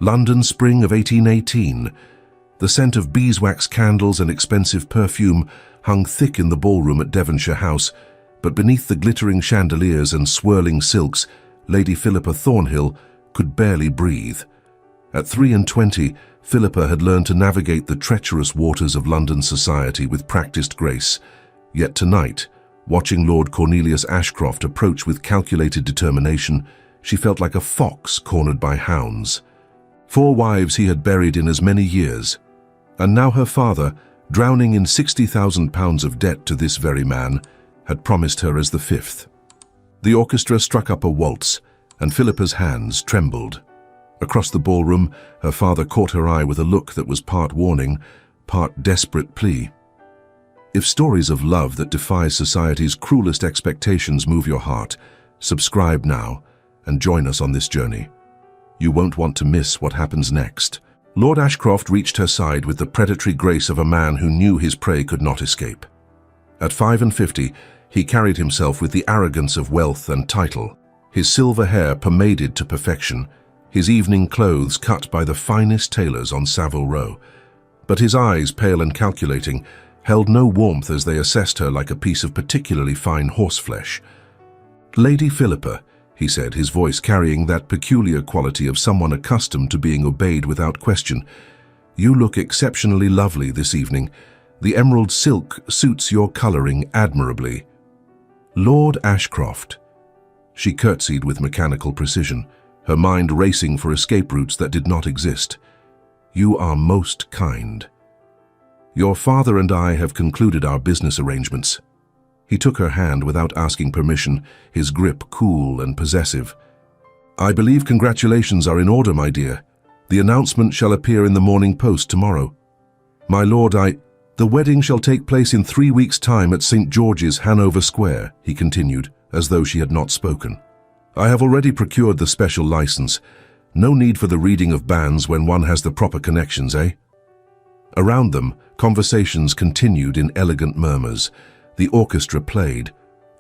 London, spring of 1818. The scent of beeswax candles and expensive perfume hung thick in the ballroom at Devonshire House, but beneath the glittering chandeliers and swirling silks, Lady Philippa Thornhill could barely breathe. At 23, Philippa had learned to navigate the treacherous waters of London society with practiced grace. Yet tonight, watching Lord Cornelius Ashcroft approach with calculated determination, she felt like a fox cornered by hounds. 4 wives he had buried in as many years, and now her father, drowning in £60,000 of debt to this very man, had promised her as the 5th. The orchestra struck up a waltz, and Philippa's hands trembled. Across the ballroom, her father caught her eye with a look that was part warning, part desperate plea. If stories of love that defy society's cruelest expectations move your heart, subscribe now and join us on this journey. You won't want to miss what happens next. Lord Ashcroft reached her side with the predatory grace of a man who knew his prey could not escape. At 55, he carried himself with the arrogance of wealth and title, his silver hair pomaded to perfection, his evening clothes cut by the finest tailors on Savile Row. But his eyes, pale and calculating, held no warmth as they assessed her like a piece of particularly fine horseflesh. "Lady Philippa," he said, his voice carrying that peculiar quality of someone accustomed to being obeyed without question, "you look exceptionally lovely this evening. The emerald silk suits your coloring admirably." "Lord Ashcroft." She curtsied with mechanical precision, her mind racing for escape routes that did not exist. "You are most kind. Your father and I have concluded our business arrangements." He took her hand without asking permission, his grip cool and possessive. "I believe congratulations are in order, my dear. The announcement shall appear in the Morning Post tomorrow. My lord, the wedding shall take place in 3 weeks' time at St. George's, Hanover Square," he continued, as though she had not spoken. "I have already procured the special license. No need for the reading of banns when one has the proper connections, eh?" Around them, conversations continued in elegant murmurs. The orchestra played.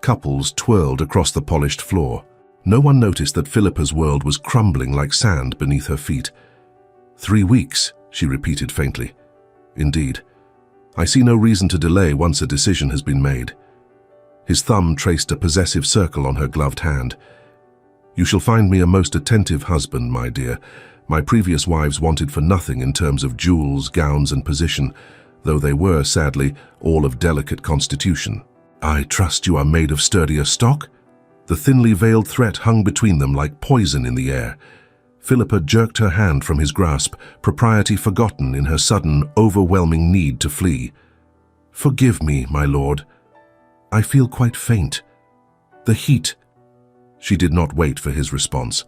Couples twirled across the polished floor. No one noticed that Philippa's world was crumbling like sand beneath her feet. 3 weeks, she repeated faintly. "Indeed. I see no reason to delay once a decision has been made." His thumb traced a possessive circle on her gloved hand. "You shall find me a most attentive husband, my dear. My previous wives wanted for nothing in terms of jewels, gowns, and position, though they were, sadly, all of delicate constitution. I trust you are made of sturdier stock?" The thinly veiled threat hung between them like poison in the air. Philippa jerked her hand from his grasp, propriety forgotten in her sudden, overwhelming need to flee. "Forgive me, my lord. I feel quite faint. The heat—" She did not wait for his response.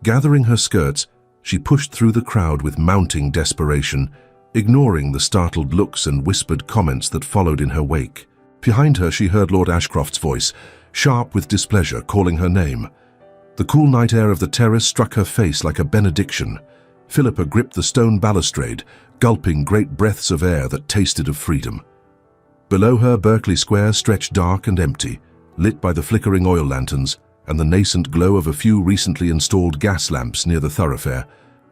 Gathering her skirts, she pushed through the crowd with mounting desperation, ignoring the startled looks and whispered comments that followed in her wake. Behind her she heard Lord Ashcroft's voice, sharp with displeasure, calling her name. The cool night air of the terrace struck her face like a benediction. Philippa gripped the stone balustrade, gulping great breaths of air that tasted of freedom. Below her, Berkeley Square stretched dark and empty, lit by the flickering oil lanterns and the nascent glow of a few recently installed gas lamps near the thoroughfare,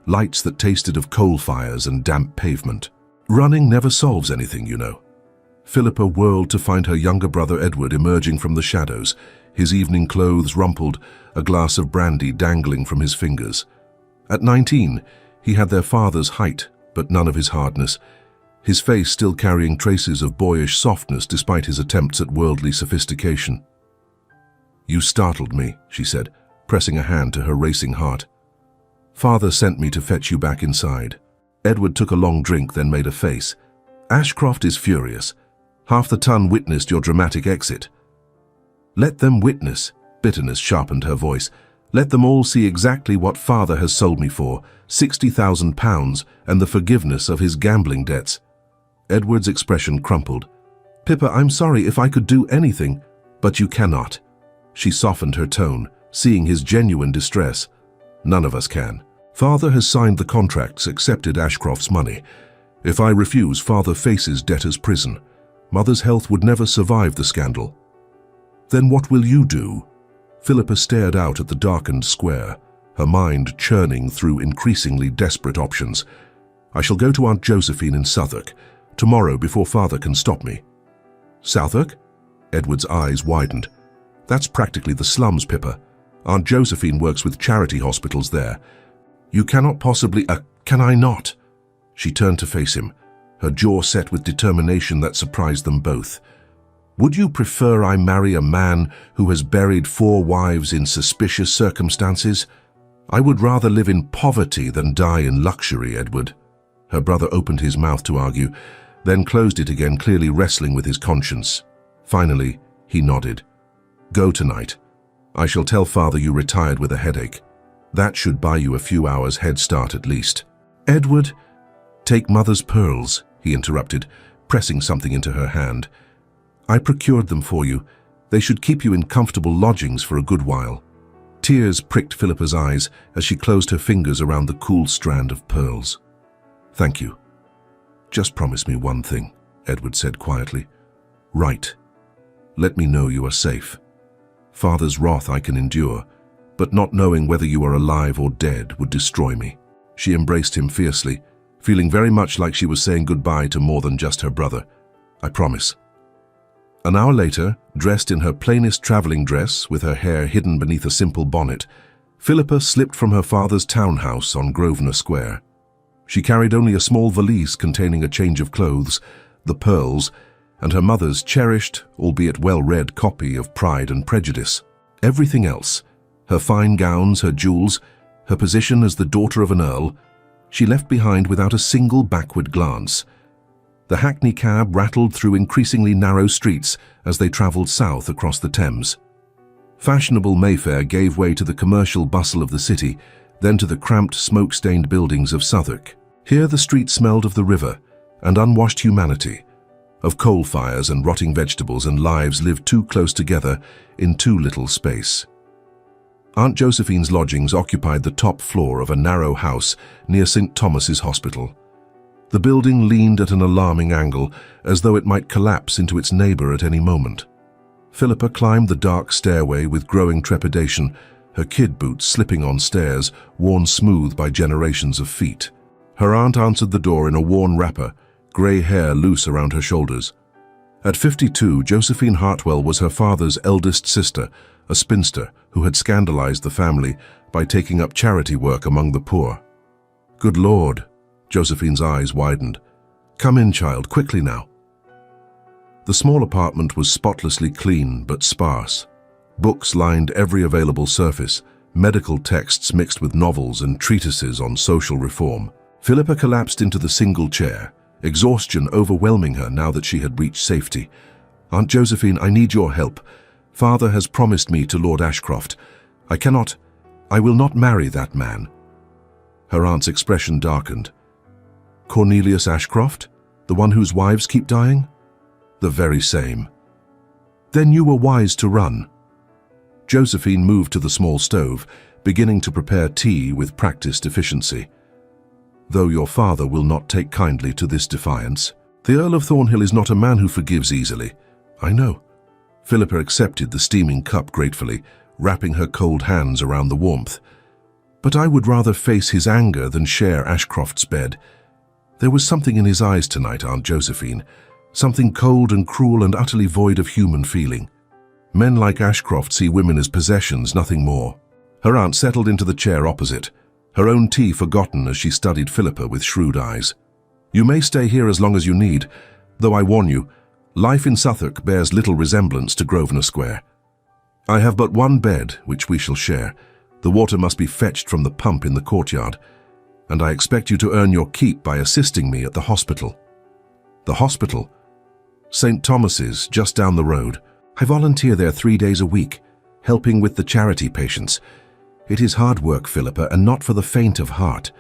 lights that tasted of coal fires and damp pavement. Running never solves anything, you know. Philippa whirled to find her younger brother Edward emerging from the shadows, his evening clothes rumpled, a glass of brandy dangling from his fingers. At 19, he had their father's height, but none of his hardness, his face still carrying traces of boyish softness despite his attempts at worldly sophistication. "You startled me," she said, pressing a hand to her racing heart. "Father sent me to fetch you back inside." Edward took a long drink, then made a face. "Ashcroft is furious. Half the ton witnessed your dramatic exit." "Let them witness," bitterness sharpened her voice. "Let them all see exactly what father has sold me for, £60,000 and the forgiveness of his gambling debts." Edward's expression crumpled. "Pippa, I'm sorry if I could do anything, but you cannot." She softened her tone, seeing his genuine distress. "None of us can. Father has signed the contracts, accepted Ashcroft's money. If I refuse, father faces debtor's prison. Mother's health would never survive the scandal." "Then what will you do?" Philippa stared out at the darkened square. her mind churning through increasingly desperate options. "I shall go to Aunt Josephine in Southwark, tomorrow before Father can stop me." "Southwark?" Edward's eyes widened. "That's practically the slums, Pippa. Aunt Josephine works with charity hospitals there. You cannot possibly—" "Can I not?" She turned to face him, her jaw set with determination that surprised them both. "Would you prefer I marry a man who has buried 4 wives in suspicious circumstances? I would rather live in poverty than die in luxury, Edward." Her brother opened his mouth to argue, then closed it again, clearly wrestling with his conscience. Finally, he nodded. "Go tonight. I shall tell Father you retired with a headache. That should buy you a few hours head start at least." "Edward—" "Take Mother's pearls," he interrupted, pressing something into her hand. "I procured them for you. They should keep you in comfortable lodgings for a good while." Tears pricked Philippa's eyes as she closed her fingers around the cool strand of pearls. "Thank you. Just promise me one thing," Edward said quietly. "Write. Let me know you are safe. Father's wrath I can endure, but not knowing whether you are alive or dead would destroy me." She embraced him fiercely, feeling very much like she was saying goodbye to more than just her brother. "I promise." An hour later, dressed in her plainest traveling dress with her hair hidden beneath a simple bonnet, Philippa slipped from her father's townhouse on Grosvenor Square. She carried only a small valise containing a change of clothes, the pearls, and her mother's cherished, albeit well-read copy of Pride and Prejudice. Everything else, her fine gowns, her jewels, her position as the daughter of an earl, she left behind without a single backward glance. The hackney cab rattled through increasingly narrow streets as they travelled south across the Thames. Fashionable Mayfair gave way to the commercial bustle of the city, then to the cramped, smoke-stained buildings of Southwark. Here the street smelled of the river and unwashed humanity, of coal fires and rotting vegetables and lives lived too close together in too little space. Aunt Josephine's lodgings occupied the top floor of a narrow house near St. Thomas's Hospital. The building leaned at an alarming angle, as though it might collapse into its neighbour at any moment. Philippa climbed the dark stairway with growing trepidation, her kid boots slipping on stairs worn smooth by generations of feet. Her aunt answered the door in a worn wrapper, grey hair loose around her shoulders. At 52, Josephine Hartwell was her father's eldest sister, a spinster who had scandalized the family by taking up charity work among the poor. "Good Lord," Josephine's eyes widened. "Come in, child, quickly now." The small apartment was spotlessly clean but sparse. Books lined every available surface, medical texts mixed with novels and treatises on social reform. Philippa collapsed into the single chair, exhaustion overwhelming her now that she had reached safety. "Aunt Josephine, I need your help. Father has promised me to Lord Ashcroft. I will not marry that man." Her aunt's expression darkened. "Cornelius Ashcroft? The one whose wives keep dying?" "The very same." "Then you were wise to run." Josephine moved to the small stove, beginning to prepare tea with practiced efficiency. "Though your father will not take kindly to this defiance. The Earl of Thornhill is not a man who forgives easily." "I know." Philippa accepted the steaming cup gratefully, wrapping her cold hands around the warmth. "But I would rather face his anger than share Ashcroft's bed. There was something in his eyes tonight, Aunt Josephine, something cold and cruel and utterly void of human feeling. Men like Ashcroft see women as possessions, nothing more." Her aunt settled into the chair opposite, her own tea forgotten as she studied Philippa with shrewd eyes. "You may stay here as long as you need, though I warn you, life in Southwark bears little resemblance to Grosvenor Square. I have but one bed, which we shall share. The water must be fetched from the pump in the courtyard, and I expect you to earn your keep by assisting me at the hospital." "The hospital?" "St. Thomas's, just down the road. I volunteer there 3 days a week, helping with the charity patients. It is hard work, Philippa, and not for the faint of heart,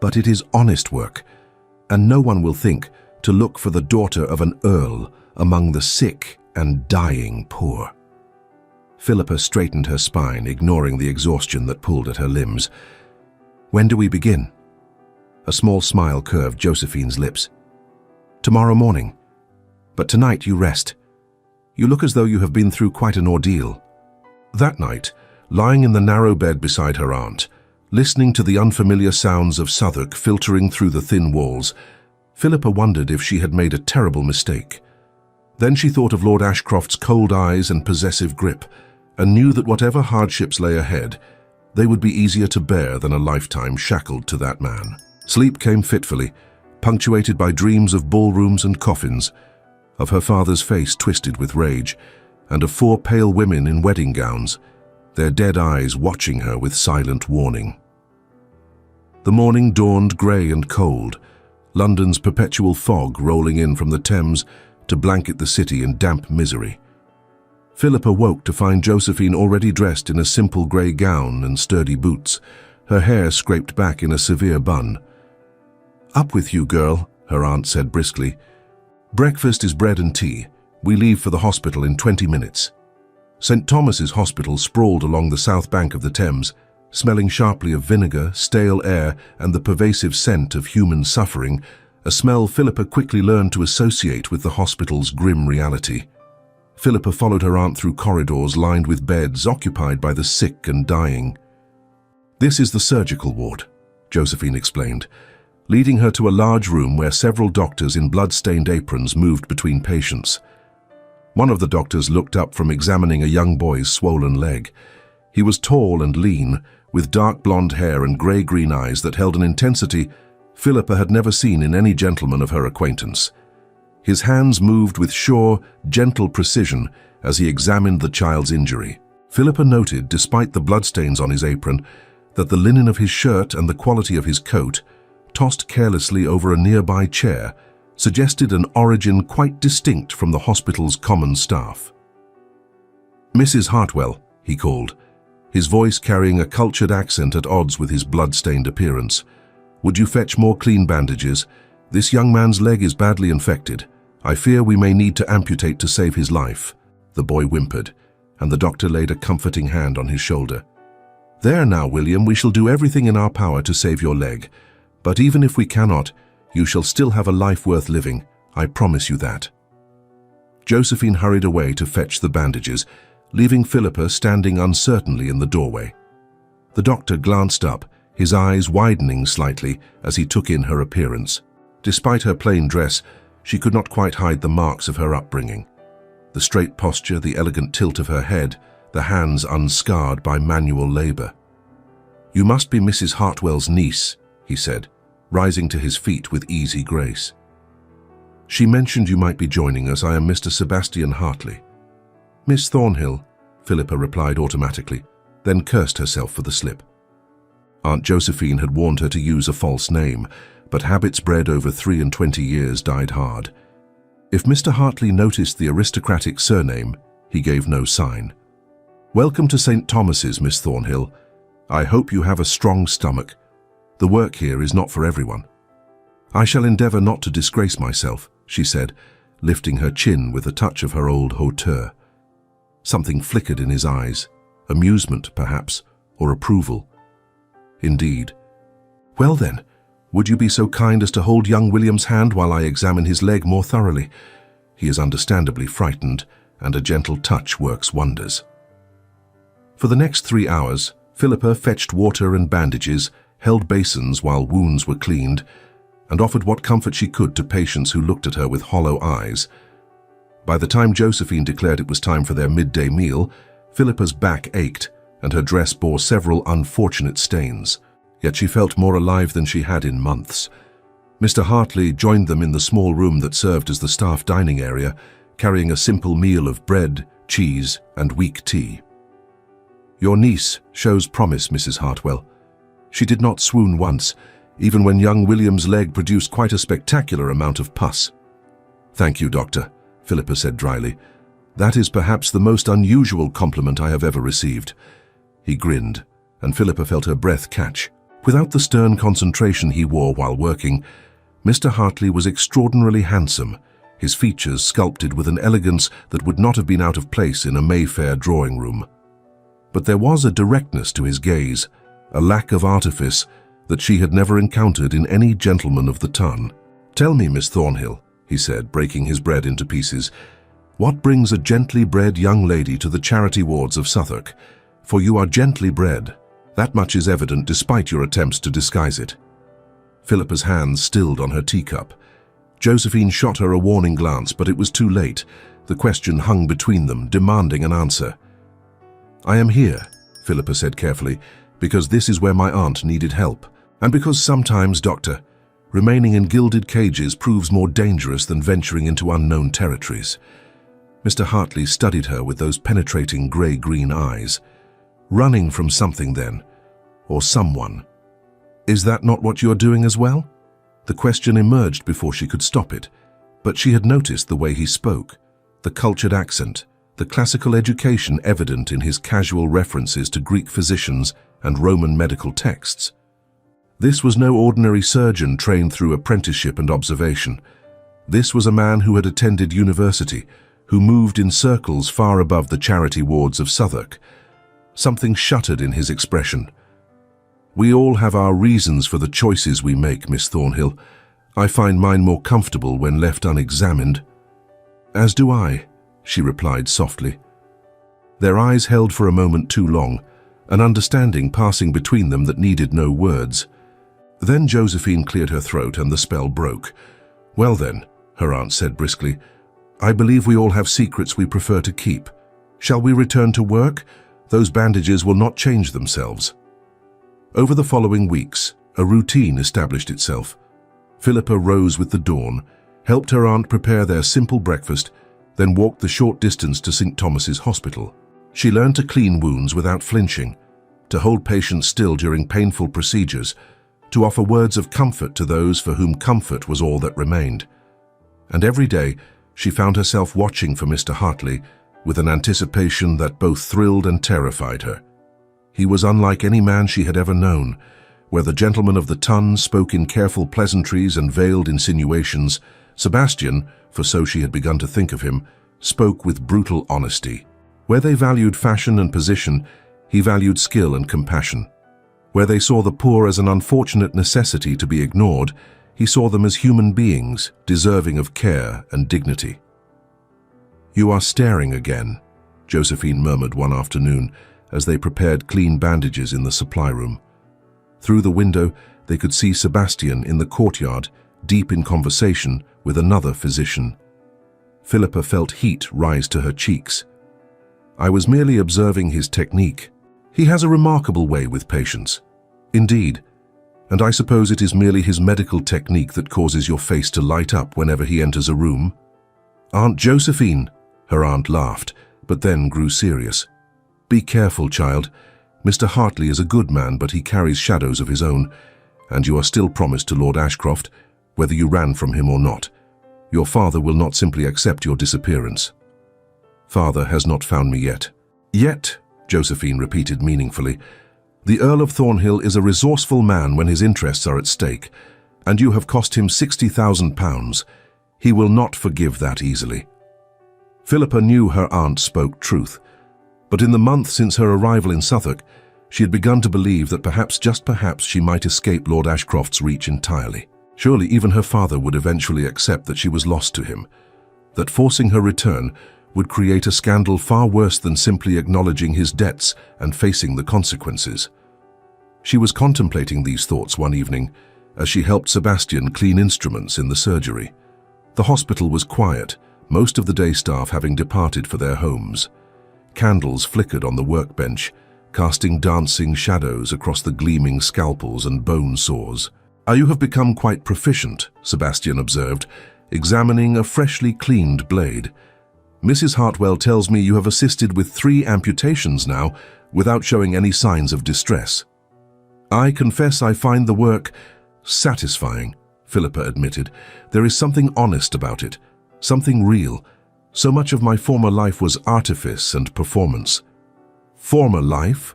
but it is honest work, and no one will think to look for the daughter of an earl among the sick and dying poor." Philippa straightened her spine, ignoring the exhaustion that pulled at her limbs. "When do we begin?" A small smile curved Josephine's lips. "Tomorrow morning. But tonight you rest. You look as though you have been through quite an ordeal." That night, lying in the narrow bed beside her aunt, Listening to the unfamiliar sounds of Southwark filtering through the thin walls, Philippa wondered if she had made a terrible mistake. Then she thought of Lord Ashcroft's cold eyes and possessive grip, and knew that whatever hardships lay ahead, they would be easier to bear than a lifetime shackled to that man. Sleep came fitfully, punctuated by dreams of ballrooms and coffins, of her father's face twisted with rage, and of 4 pale women in wedding gowns, their dead eyes watching her with silent warning. The morning dawned grey and cold, London's perpetual fog rolling in from the Thames to blanket the city in damp misery. Philippa woke to find Josephine already dressed in a simple grey gown and sturdy boots, her hair scraped back in a severe bun. "Up with you, girl," her aunt said briskly. "Breakfast is bread and tea. We leave for the hospital in 20 minutes." St. Thomas's Hospital sprawled along the south bank of the Thames, smelling sharply of vinegar, stale air, and the pervasive scent of human suffering, a smell Philippa quickly learned to associate with the hospital's grim reality. Philippa followed her aunt through corridors lined with beds occupied by the sick and dying. "This is the surgical ward," Josephine explained, leading her to a large room where several doctors in blood-stained aprons moved between patients. One of the doctors looked up from examining a young boy's swollen leg. He was tall and lean, with dark blonde hair and grey-green eyes that held an intensity Philippa had never seen in any gentleman of her acquaintance. His hands moved with sure, gentle precision as he examined the child's injury. Philippa noted, despite the bloodstains on his apron, that the linen of his shirt and the quality of his coat, tossed carelessly over a nearby chair, suggested an origin quite distinct from the hospital's common staff. "Mrs. Hartwell," he called, his voice carrying a cultured accent at odds with his blood-stained appearance. "Would you fetch more clean bandages? This young man's leg is badly infected. I fear we may need to amputate to save his life." The boy whimpered, and the doctor laid a comforting hand on his shoulder. "There now, William, we shall do everything in our power to save your leg. But even if we cannot, you shall still have a life worth living. I promise you that." Josephine hurried away to fetch the bandages, leaving Philippa standing uncertainly in the doorway. The doctor glanced up, his eyes widening slightly as he took in her appearance. Despite her plain dress, she could not quite hide the marks of her upbringing. The straight posture, the elegant tilt of her head, the hands unscarred by manual labor. "You must be Mrs. Hartwell's niece," he said, rising to his feet with easy grace. "She mentioned you might be joining us. I am Mr. Sebastian Hartley." "Miss Thornhill," Philippa replied automatically, then cursed herself for the slip. Aunt Josephine had warned her to use a false name, but habits bred over 23 years died hard. If Mr. Hartley noticed the aristocratic surname, he gave no sign. "Welcome to St. Thomas's, Miss Thornhill. I hope you have a strong stomach. The work here is not for everyone." "I shall endeavor not to disgrace myself," she said, lifting her chin with a touch of her old hauteur. Something flickered in his eyes, amusement perhaps, or approval. Indeed. "Well then, would you be so kind as to hold young William's hand while I examine his leg more thoroughly? He is understandably frightened, and a gentle touch works wonders." For the next 3 hours, Philippa fetched water and bandages, held basins while wounds were cleaned, and offered what comfort she could to patients who looked at her with hollow eyes. By the time Josephine declared it was time for their midday meal, Philippa's back ached, and her dress bore several unfortunate stains. Yet she felt more alive than she had in months. Mr. Hartley joined them in the small room that served as the staff dining area, carrying a simple meal of bread, cheese, and weak tea. "Your niece shows promise, Mrs. Hartwell. She did not swoon once, even when young William's leg produced quite a spectacular amount of pus." "Thank you, Doctor," Philippa said dryly. "That is perhaps the most unusual compliment I have ever received." He grinned, and Philippa felt her breath catch. Without the stern concentration he wore while working, Mr. Hartley was extraordinarily handsome, his features sculpted with an elegance that would not have been out of place in a Mayfair drawing room. But there was a directness to his gaze, a lack of artifice that she had never encountered in any gentleman of the ton. "Tell me, Miss Thornhill," he said, breaking his bread into pieces, "what brings a gently bred young lady to the charity wards of Southwark? For you are gently bred. That much is evident despite your attempts to disguise it." Philippa's hands stilled on her teacup. Josephine shot her a warning glance, but it was too late. The question hung between them, demanding an answer. "I am here," Philippa said carefully, "because this is where my aunt needed help. And because sometimes, Doctor, remaining in gilded cages proves more dangerous than venturing into unknown territories." Mr. Hartley studied her with those penetrating grey-green eyes. "Running from something, then? Or someone? Is that not what you're doing as well?" The question emerged before she could stop it, but she had noticed the way he spoke, the cultured accent, the classical education evident in his casual references to Greek physicians and Roman medical texts. This was no ordinary surgeon trained through apprenticeship and observation. This was a man who had attended university, who moved in circles far above the charity wards of Southwark. Something shuddered in his expression. "We all have our reasons for the choices we make, Miss Thornhill. I find mine more comfortable when left unexamined." "As do I," she replied softly. Their eyes held for a moment too long, an understanding passing between them that needed no words. Then Josephine cleared her throat and the spell broke. "Well then," her aunt said briskly, "I believe we all have secrets we prefer to keep. Shall we return to work? Those bandages will not change themselves." Over the following weeks, a routine established itself. Philippa rose with the dawn, helped her aunt prepare their simple breakfast, then walked the short distance to St. Thomas's Hospital. She learned to clean wounds without flinching, to hold patients still during painful procedures, to offer words of comfort to those for whom comfort was all that remained. And every day, she found herself watching for Mr. Hartley with an anticipation that both thrilled and terrified her. He was unlike any man she had ever known. Where the gentleman of the ton spoke in careful pleasantries and veiled insinuations, Sebastian, for so she had begun to think of him, spoke with brutal honesty. Where they valued fashion and position, he valued skill and compassion. Where they saw the poor as an unfortunate necessity to be ignored, he saw them as human beings, deserving of care and dignity. "You are staring again," Josephine murmured one afternoon as they prepared clean bandages in the supply room. Through the window, they could see Sebastian in the courtyard, deep in conversation with another physician. Philippa felt heat rise to her cheeks. "I was merely observing his technique. He has a remarkable way with patients." "Indeed. And I suppose it is merely his medical technique that causes your face to light up whenever he enters a room?" "Aunt Josephine," her aunt laughed, but then grew serious. "Be careful, child. Mr. Hartley is a good man, but he carries shadows of his own, and you are still promised to Lord Ashcroft, whether you ran from him or not. Your father will not simply accept your disappearance." "Father has not found me yet." "Yet," Josephine repeated meaningfully. "The Earl of Thornhill is a resourceful man when his interests are at stake, and you have cost him £60,000. He will not forgive that easily." Philippa knew her aunt spoke truth, but in the month since her arrival in Southwark, she had begun to believe that perhaps, just perhaps, she might escape Lord Ashcroft's reach entirely. Surely even her father would eventually accept that she was lost to him, that forcing her return would create a scandal far worse than simply acknowledging his debts and facing the consequences. She was contemplating these thoughts one evening as she helped Sebastian clean instruments in the surgery. The hospital was quiet, most of the day staff having departed for their homes. Candles flickered on the workbench, casting dancing shadows across the gleaming scalpels and bone saws. "You have become quite proficient," Sebastian observed, examining a freshly cleaned blade. "Mrs. Hartwell tells me you have assisted with 3 amputations now, without showing any signs of distress." "I confess I find the work satisfying," Philippa admitted. "There is something honest about it, something real. So much of my former life was artifice and performance." "Former life?"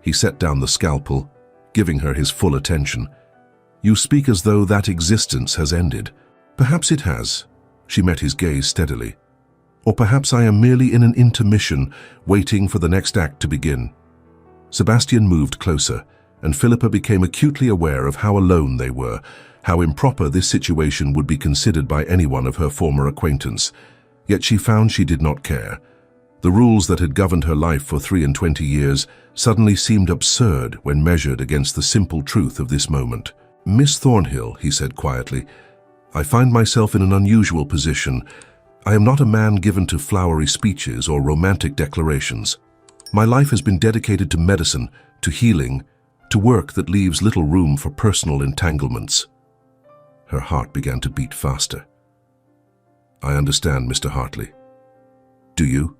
He set down the scalpel, giving her his full attention. "You speak as though that existence has ended." "Perhaps it has." She met his gaze steadily. "Or perhaps I am merely in an intermission, waiting for the next act to begin." Sebastian moved closer, and Philippa became acutely aware of how alone they were, how improper this situation would be considered by anyone of her former acquaintance. Yet she found she did not care. The rules that had governed her life for 23 years suddenly seemed absurd when measured against the simple truth of this moment. "Miss Thornhill," he said quietly, "I find myself in an unusual position. I am not a man given to flowery speeches or romantic declarations. My life has been dedicated to medicine, to healing, to work that leaves little room for personal entanglements." Her heart began to beat faster. "I understand, Mr. Hartley. Do you?"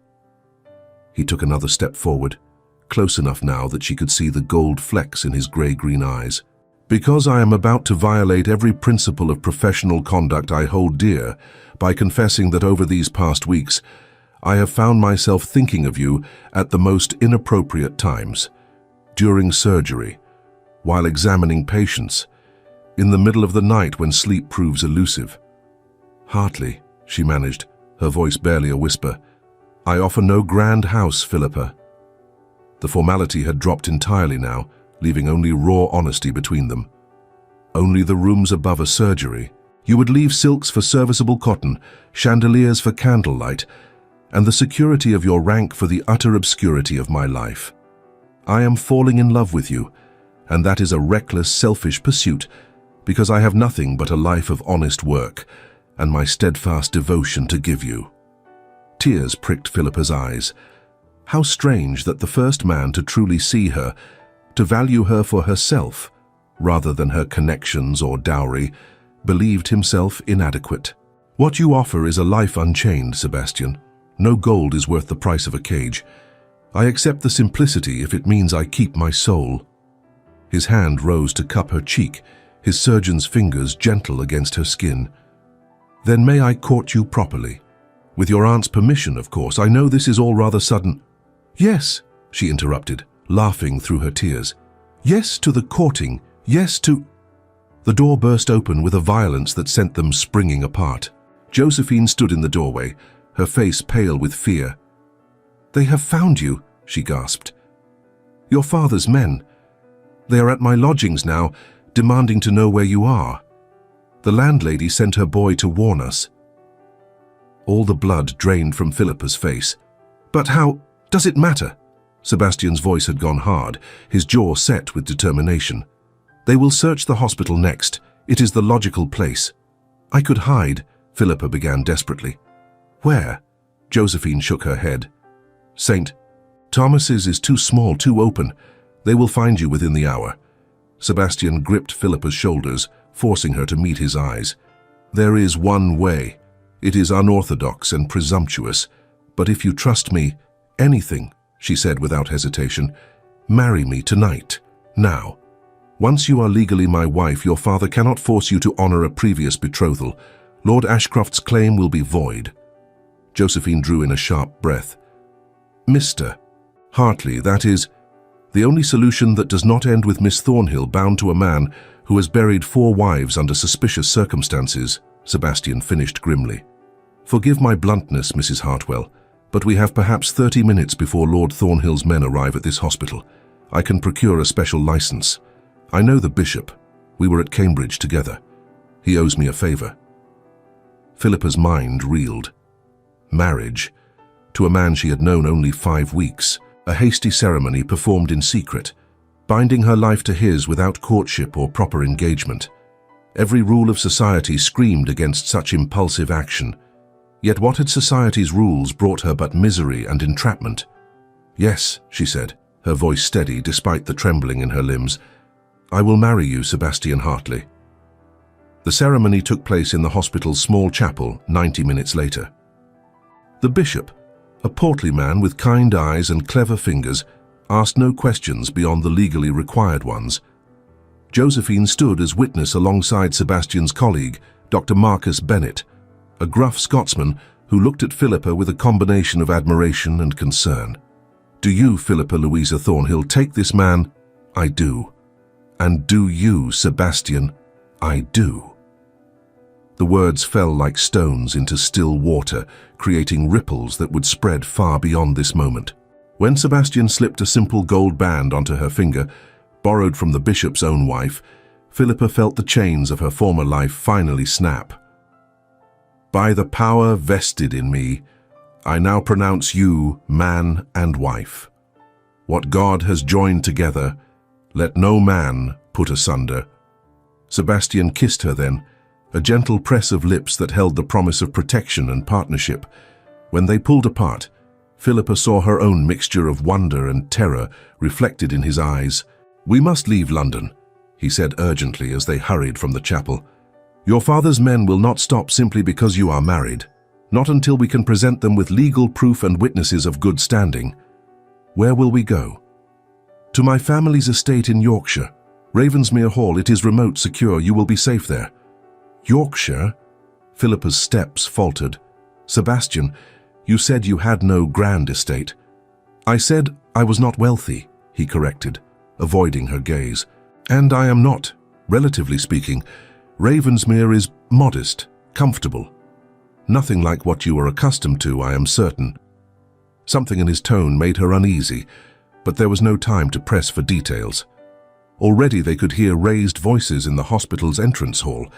He took another step forward, close enough now that she could see the gold flecks in his grey-green eyes. "Because I am about to violate every principle of professional conduct I hold dear by confessing that over these past weeks, I have found myself thinking of you at the most inappropriate times. During surgery, while examining patients, in the middle of the night when sleep proves elusive." "Hartley," she managed, her voice barely a whisper, "I offer no grand house, Philippa." The formality had dropped entirely now, leaving only raw honesty between them. "Only the rooms above a surgery. You would leave silks for serviceable cotton, chandeliers for candlelight, and the security of your rank for the utter obscurity of my life. I am falling in love with you, and that is a reckless, selfish pursuit, because I have nothing but a life of honest work and my steadfast devotion to give you." Tears pricked Philippa's eyes. How strange that the first man to truly see her, to value her for herself, rather than her connections or dowry, believed himself inadequate. "What you offer is a life unchained, Sebastian. No gold is worth the price of a cage. I accept the simplicity if it means I keep my soul." His hand rose to cup her cheek, his surgeon's fingers gentle against her skin. "Then may I court you properly? With your aunt's permission, of course. I know this is all rather sudden." "Yes," she interrupted, laughing through her tears. "Yes to the courting, yes to—" The door burst open with a violence that sent them springing apart. Josephine stood in the doorway, her face pale with fear. "They have found you," she gasped. "Your father's men. They are at my lodgings now, demanding to know where you are. The landlady sent her boy to warn us." All the blood drained from Philippa's face. "But how does it matter?" Sebastian's voice had gone hard, his jaw set with determination. "They will search the hospital next. It is the logical place." "I could hide," Philippa began desperately. "Where?" Josephine shook her head. "St. Thomas's is too small, too open. They will find you within the hour." Sebastian gripped Philippa's shoulders, forcing her to meet his eyes. "There is one way. It is unorthodox and presumptuous, but if you trust me, anything," she said without hesitation. "Marry me tonight, now. Once you are legally my wife, your father cannot force you to honor a previous betrothal. Lord Ashcroft's claim will be void." Josephine drew in a sharp breath. "Mr. Hartley, that is the only solution that does not end with Miss Thornhill bound to a man who has buried 4 wives under suspicious circumstances," Sebastian finished grimly. "Forgive my bluntness, Mrs. Hartwell, but we have perhaps 30 minutes before Lord Thornhill's men arrive at this hospital. I can procure a special license. I know the bishop. We were at Cambridge together. He owes me a favor." Philippa's mind reeled. Marriage, to a man she had known only 5 weeks, a hasty ceremony performed in secret, binding her life to his without courtship or proper engagement. Every rule of society screamed against such impulsive action. Yet what had society's rules brought her but misery and entrapment? "Yes," she said, her voice steady despite the trembling in her limbs. "I will marry you, Sebastian Hartley." The ceremony took place in the hospital's small chapel 90 minutes later. The bishop, a portly man with kind eyes and clever fingers, asked no questions beyond the legally required ones. Josephine stood as witness alongside Sebastian's colleague, Dr. Marquess Bennet, a gruff Scotsman who looked at Philippa with a combination of admiration and concern. "Do you, Philippa Louisa Thornhill, take this man?" "I do." "And do you, Sebastian?" "I do." The words fell like stones into still water, creating ripples that would spread far beyond this moment. When Sebastian slipped a simple gold band onto her finger, borrowed from the bishop's own wife, Philippa felt the chains of her former life finally snap. "By the power vested in me, I now pronounce you man and wife. What God has joined together, let no man put asunder." Sebastian kissed her then, a gentle press of lips that held the promise of protection and partnership. When they pulled apart, Philippa saw her own mixture of wonder and terror reflected in his eyes. "We must leave London," he said urgently as they hurried from the chapel. "Your father's men will not stop simply because you are married, not until we can present them with legal proof and witnesses of good standing. Where will we go?" "To my family's estate in Yorkshire. Ravensmere Hall. It is remote, secure. You will be safe there." "Yorkshire?" Philippa's steps faltered. "Sebastian, you said you had no grand estate." "I said I was not wealthy," he corrected, avoiding her gaze. "And I am not, relatively speaking. Ravensmere is modest, comfortable. Nothing like what you are accustomed to, I am certain." Something in his tone made her uneasy, but there was no time to press for details. Already they could hear raised voices in the hospital's entrance hall,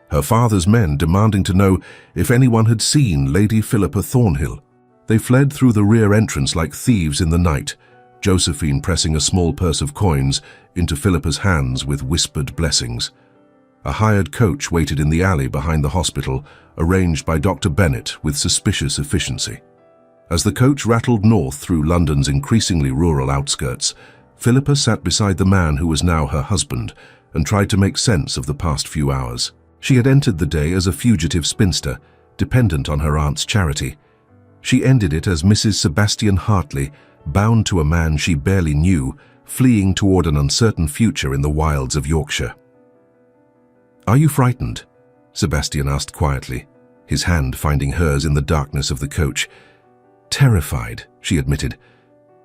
her father's men demanding to know if anyone had seen Lady Philippa Thornhill. They fled through the rear entrance like thieves in the night, Josephine pressing a small purse of coins into Philippa's hands with whispered blessings. A hired coach waited in the alley behind the hospital, arranged by Dr. Bennett with suspicious efficiency. As the coach rattled north through London's increasingly rural outskirts, Philippa sat beside the man who was now her husband and tried to make sense of the past few hours. She had entered the day as a fugitive spinster, dependent on her aunt's charity. She ended it as Mrs. Sebastian Hartley, bound to a man she barely knew, fleeing toward an uncertain future in the wilds of Yorkshire. "Are you frightened?" Sebastian asked quietly, his hand finding hers in the darkness of the coach. "Terrified," she admitted.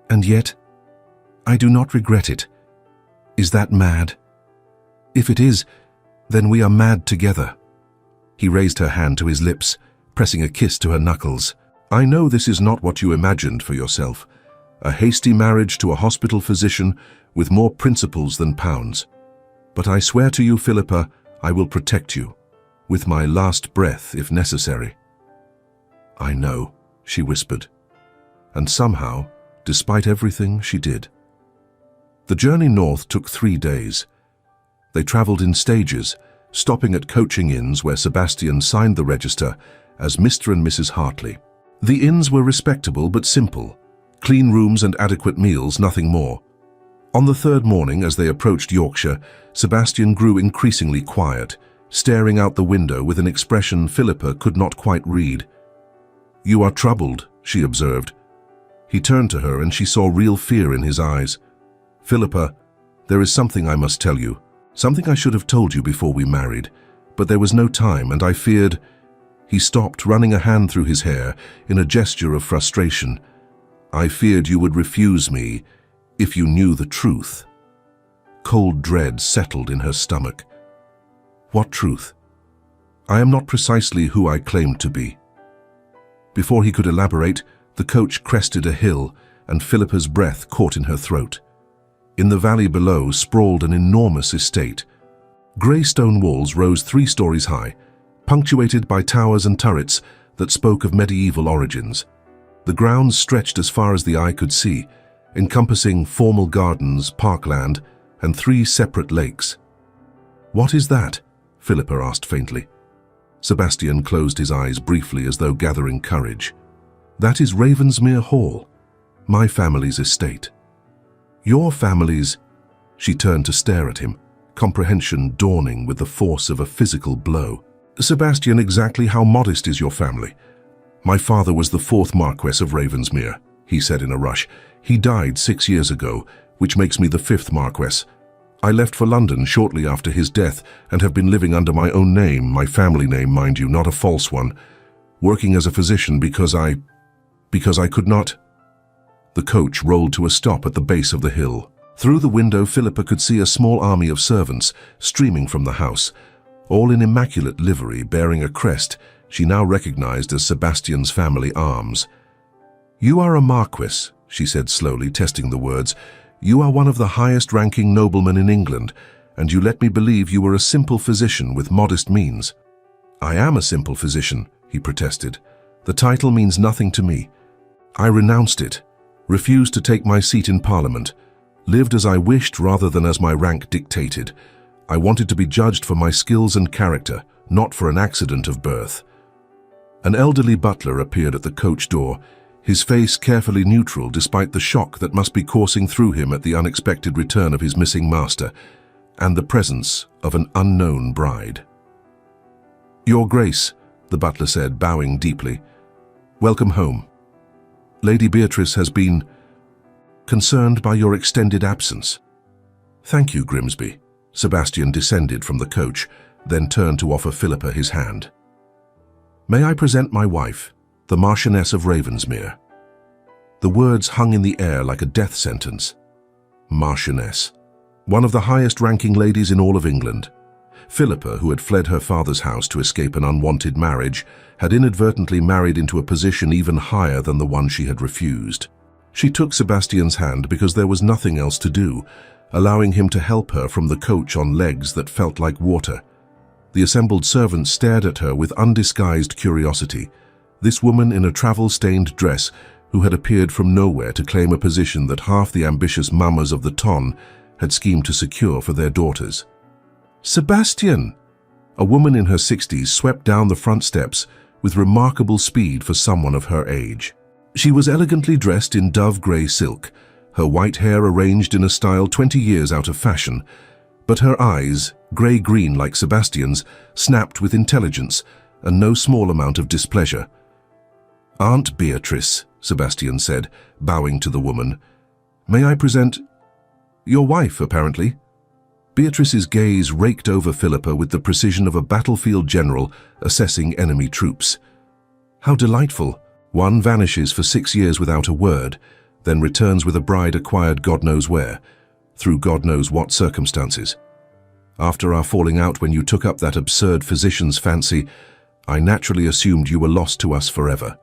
"And yet, I do not regret it. Is that mad? If it is, then we are mad together." He raised her hand to his lips, pressing a kiss to her knuckles. "I know this is not what you imagined for yourself. A hasty marriage to a hospital physician with more principles than pounds. But I swear to you, Philippa, I will protect you, with my last breath if necessary." "I know," she whispered. And somehow, despite everything, she did. The journey north took 3 days. They traveled in stages, stopping at coaching inns where Sebastian signed the register as Mr. and Mrs. Hartley. The inns were respectable but simple. Clean rooms and adequate meals, nothing more. On the third morning, as they approached Yorkshire, Sebastian grew increasingly quiet, staring out the window with an expression Philippa could not quite read. "You are troubled," she observed. He turned to her and she saw real fear in his eyes. "Philippa, there is something I must tell you. Something I should have told you before we married, but there was no time and I feared—" He stopped, running a hand through his hair in a gesture of frustration. "I feared you would refuse me if you knew the truth." Cold dread settled in her stomach. "What truth?" "I am not precisely who I claimed to be." Before he could elaborate, the coach crested a hill and Philippa's breath caught in her throat. In the valley below sprawled an enormous estate. Grey stone walls rose 3 stories high, punctuated by towers and turrets that spoke of medieval origins. The grounds stretched as far as the eye could see, encompassing formal gardens, parkland, and 3 separate lakes. "What is that?" Philippa asked faintly. Sebastian closed his eyes briefly as though gathering courage. "That is Ravensmere Hall, my family's estate." "Your family's—" She turned to stare at him, comprehension dawning with the force of a physical blow. "Sebastian, exactly how modest is your family?" "My father was the 4th Marquess of Ravensmere," he said in a rush. "He died 6 years ago, which makes me the 5th Marquess. I left for London shortly after his death and have been living under my own name, my family name, mind you, not a false one, working as a physician because I could not—" The coach rolled to a stop at the base of the hill. Through the window, Philippa could see a small army of servants streaming from the house, all in immaculate livery bearing a crest she now recognized as Sebastian's family arms. "You are a Marquess," she said slowly, testing the words. "You are one of the highest-ranking noblemen in England, and you let me believe you were a simple physician with modest means." "I am a simple physician," he protested, The title means nothing to me. I renounced it, refused to take my seat in Parliament, lived as I wished rather than as my rank dictated. I wanted to be judged for my skills and character, not for an accident of birth. An elderly butler appeared at the coach door, his face carefully neutral despite the shock that must be coursing through him at the unexpected return of his missing master, and the presence of an unknown bride. "Your Grace," the butler said, bowing deeply. "Welcome home. Lady Beatrice has been concerned by your extended absence." "Thank you, Grimsby." Sebastian descended from the coach, then turned to offer Philippa his hand. "May I present my wife, the Marchioness of Ravensmere?" The words hung in the air like a death sentence. Marchioness. One of the highest-ranking ladies in all of England. Philippa, who had fled her father's house to escape an unwanted marriage, had inadvertently married into a position even higher than the one she had refused. She took Sebastian's hand because there was nothing else to do, allowing him to help her from the coach on legs that felt like water. The assembled servants stared at her with undisguised curiosity. This woman in a travel-stained dress, who had appeared from nowhere to claim a position that half the ambitious mamas of the ton had schemed to secure for their daughters. "Sebastian!" A woman in her 60s swept down the front steps with remarkable speed for someone of her age. She was elegantly dressed in dove-grey silk, her white hair arranged in a style 20 years out of fashion, but her eyes, grey-green like Sebastian's, snapped with intelligence and no small amount of displeasure. "Aunt Beatrice," Sebastian said, bowing to the woman. "May I present your wife, apparently?" Beatrice's gaze raked over Philippa with the precision of a battlefield general assessing enemy troops. How delightful! One vanishes for 6 years without a word, then returns with a bride acquired God knows where, through God knows what circumstances. After our falling out when you took up that absurd physician's fancy, I naturally assumed you were lost to us forever.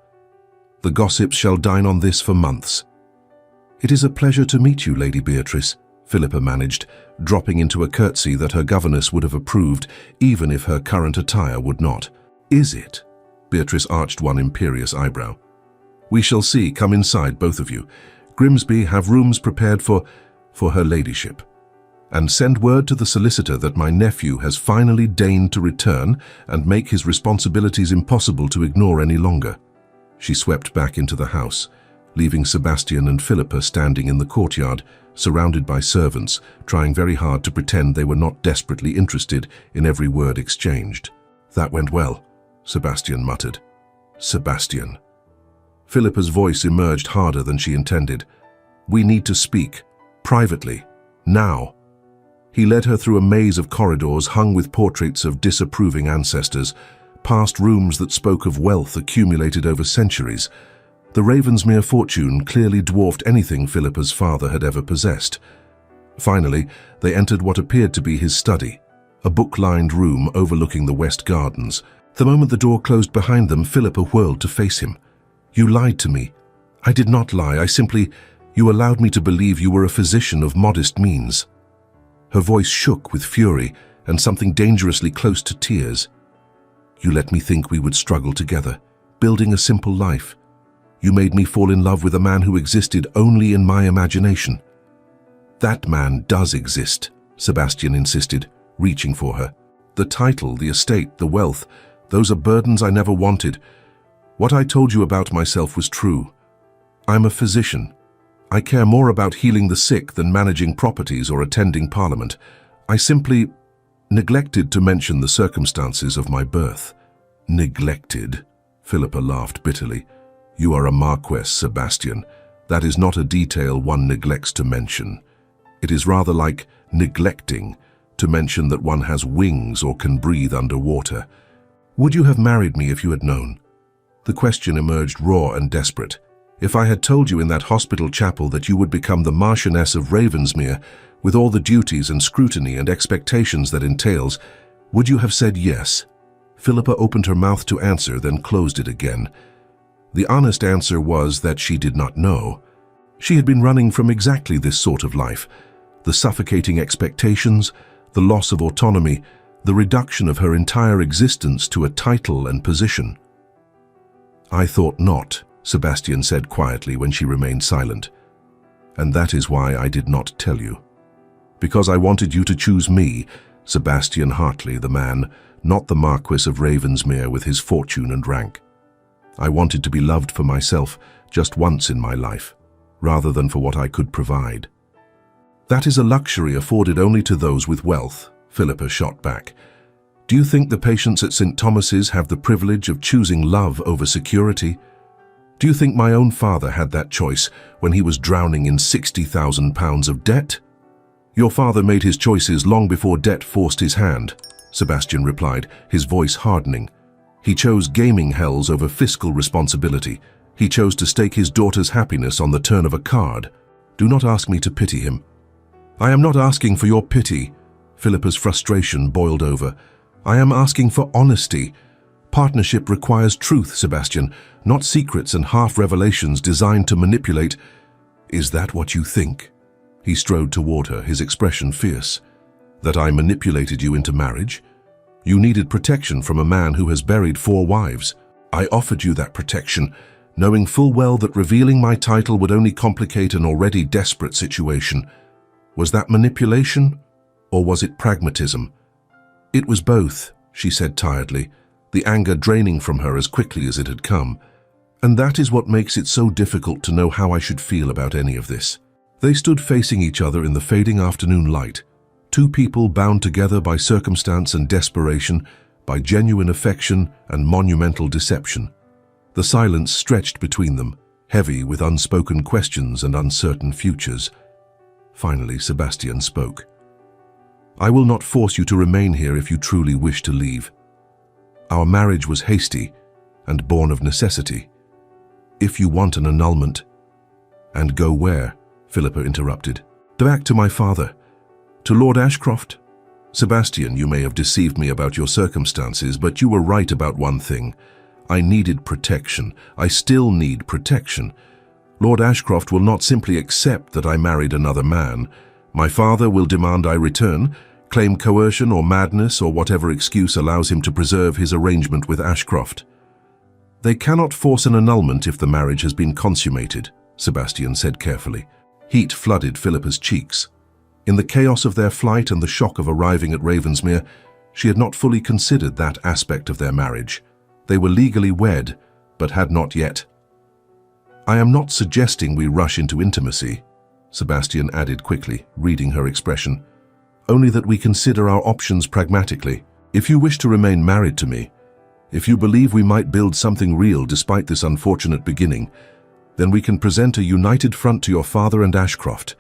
The gossips shall dine on this for months. "It is a pleasure to meet you, Lady Beatrice," Philippa managed, dropping into a curtsy that her governess would have approved, even if her current attire would not. "Is it?" Beatrice arched one imperious eyebrow. "We shall see. Come inside, both of you. Grimsby, have rooms prepared for her ladyship. And send word to the solicitor that my nephew has finally deigned to return and make his responsibilities impossible to ignore any longer." She swept back into the house, leaving Sebastian and Philippa standing in the courtyard, surrounded by servants, trying very hard to pretend they were not desperately interested in every word exchanged. "That went well," Sebastian muttered. "Sebastian." Philippa's voice emerged harder than she intended. "We need to speak. Privately. Now." He led her through a maze of corridors hung with portraits of disapproving ancestors, past rooms that spoke of wealth accumulated over centuries. The Ravensmere fortune clearly dwarfed anything Philippa's father had ever possessed. Finally, they entered what appeared to be his study, a book-lined room overlooking the West Gardens. The moment the door closed behind them, Philippa whirled to face him. "You lied to me." "I did not lie. You allowed me to believe you were a physician of modest means." Her voice shook with fury and something dangerously close to tears. "You let me think we would struggle together, building a simple life. You made me fall in love with a man who existed only in my imagination." "That man does exist," Sebastian insisted, reaching for her. "The title, the estate, the wealth, those are burdens I never wanted. What I told you about myself was true. I'm a physician. I care more about healing the sick than managing properties or attending Parliament. I simply neglected to mention the circumstances of my birth." "Neglected?" Philippa laughed bitterly. "You are a Marquess, Sebastian. That is not a detail one neglects to mention. It is rather like neglecting to mention that one has wings or can breathe underwater. Would you have married me if you had known?" The question emerged raw and desperate. "If I had told you in that hospital chapel that you would become the Marchioness of Ravensmere, with all the duties and scrutiny and expectations that entails, would you have said yes?" Philippa opened her mouth to answer, then closed it again. The honest answer was that she did not know. She had been running from exactly this sort of life, the suffocating expectations, the loss of autonomy, the reduction of her entire existence to a title and position. "I thought not," Sebastian said quietly when she remained silent. "And that is why I did not tell you. Because I wanted you to choose me, Sebastian Hartley, the man, not the Marquess of Ravensmere with his fortune and rank. I wanted to be loved for myself just once in my life, rather than for what I could provide." "That is a luxury afforded only to those with wealth," Philippa shot back. "Do you think the patients at St. Thomas's have the privilege of choosing love over security? Do you think my own father had that choice when he was drowning in £60,000 of debt?" "Your father made his choices long before debt forced his hand," Sebastian replied, his voice hardening. "He chose gaming hells over fiscal responsibility. He chose to stake his daughter's happiness on the turn of a card. Do not ask me to pity him." "I am not asking for your pity." Philippa's frustration boiled over. "I am asking for honesty. Partnership requires truth, Sebastian, not secrets and half-revelations designed to manipulate." "Is that what you think?" He strode toward her, his expression fierce. "That I manipulated you into marriage? You needed protection from a man who has buried 4 wives. I offered you that protection, knowing full well that revealing my title would only complicate an already desperate situation. Was that manipulation, or was it pragmatism?" "It was both," she said tiredly, the anger draining from her as quickly as it had come. "And that is what makes it so difficult to know how I should feel about any of this." They stood facing each other in the fading afternoon light, 2 people bound together by circumstance and desperation, by genuine affection and monumental deception. The silence stretched between them, heavy with unspoken questions and uncertain futures. Finally, Sebastian spoke. "I will not force you to remain here if you truly wish to leave. Our marriage was hasty and born of necessity. If you want an annulment—" "And go where?" Philippa interrupted. "Back to my father. To Lord Ashcroft. Sebastian, you may have deceived me about your circumstances, but you were right about one thing. I needed protection. I still need protection. Lord Ashcroft will not simply accept that I married another man. My father will demand I return, claim coercion or madness or whatever excuse allows him to preserve his arrangement with Ashcroft." "They cannot force an annulment if the marriage has been consummated," Sebastian said carefully. Heat flooded Philippa's cheeks. In the chaos of their flight and the shock of arriving at Ravensmere, she had not fully considered that aspect of their marriage. They were legally wed, but had not yet. "I am not suggesting we rush into intimacy," Sebastian added quickly, reading her expression. "Only that we consider our options pragmatically. If you wish to remain married to me, if you believe we might build something real despite this unfortunate beginning, then we can present a united front to your father and Ashcroft.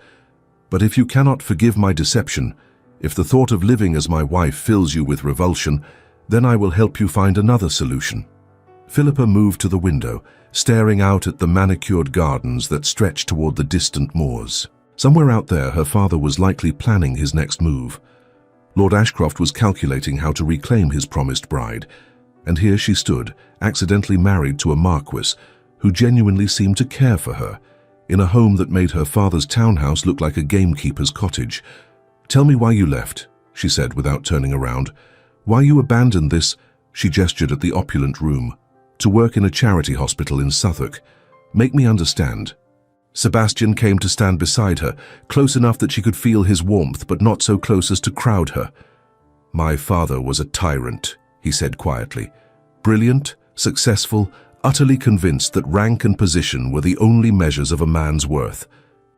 But if you cannot forgive my deception, if the thought of living as my wife fills you with revulsion, then I will help you find another solution." Philippa moved to the window, staring out at the manicured gardens that stretched toward the distant moors. Somewhere out there, her father was likely planning his next move. Lord Ashcroft was calculating how to reclaim his promised bride, and here she stood, accidentally married to a Marquess, who genuinely seemed to care for her, in a home that made her father's townhouse look like a gamekeeper's cottage. "Tell me why you left," she said without turning around. "Why you abandoned this—" she gestured at the opulent room, "to work in a charity hospital in Suffolk. Make me understand." Sebastian came to stand beside her, close enough that she could feel his warmth, but not so close as to crowd her. "My father was a tyrant," he said quietly. "Brilliant, successful, utterly convinced that rank and position were the only measures of a man's worth.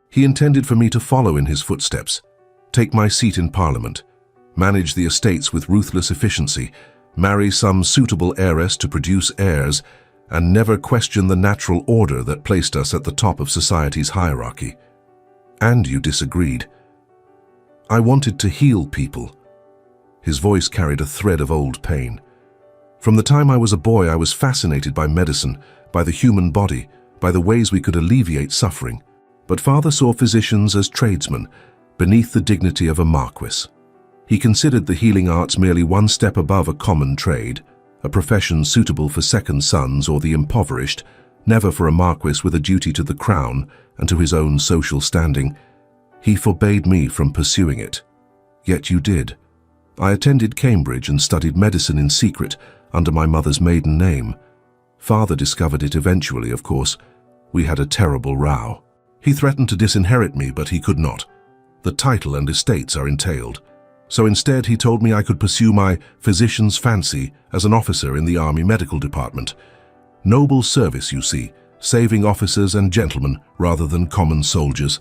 He intended for me to follow in his footsteps, take my seat in Parliament, manage the estates with ruthless efficiency, marry some suitable heiress to produce heirs, and never question the natural order that placed us at the top of society's hierarchy. And you disagreed. I wanted to heal people." His voice carried a thread of old pain. "From the time I was a boy, I was fascinated by medicine, by the human body, by the ways we could alleviate suffering. But father saw physicians as tradesmen, beneath the dignity of a Marquess. He considered the healing arts merely one step above a common trade, a profession suitable for second sons or the impoverished, never for a Marquess with a duty to the crown and to his own social standing. He forbade me from pursuing it. Yet you did. I attended Cambridge and studied medicine in secret, under my mother's maiden name. Father discovered it eventually, of course. We had a terrible row. He threatened to disinherit me, but he could not. The title and estates are entailed. So instead he told me I could pursue my physician's fancy as an officer in the Army Medical Department. Noble service, you see, saving officers and gentlemen rather than common soldiers.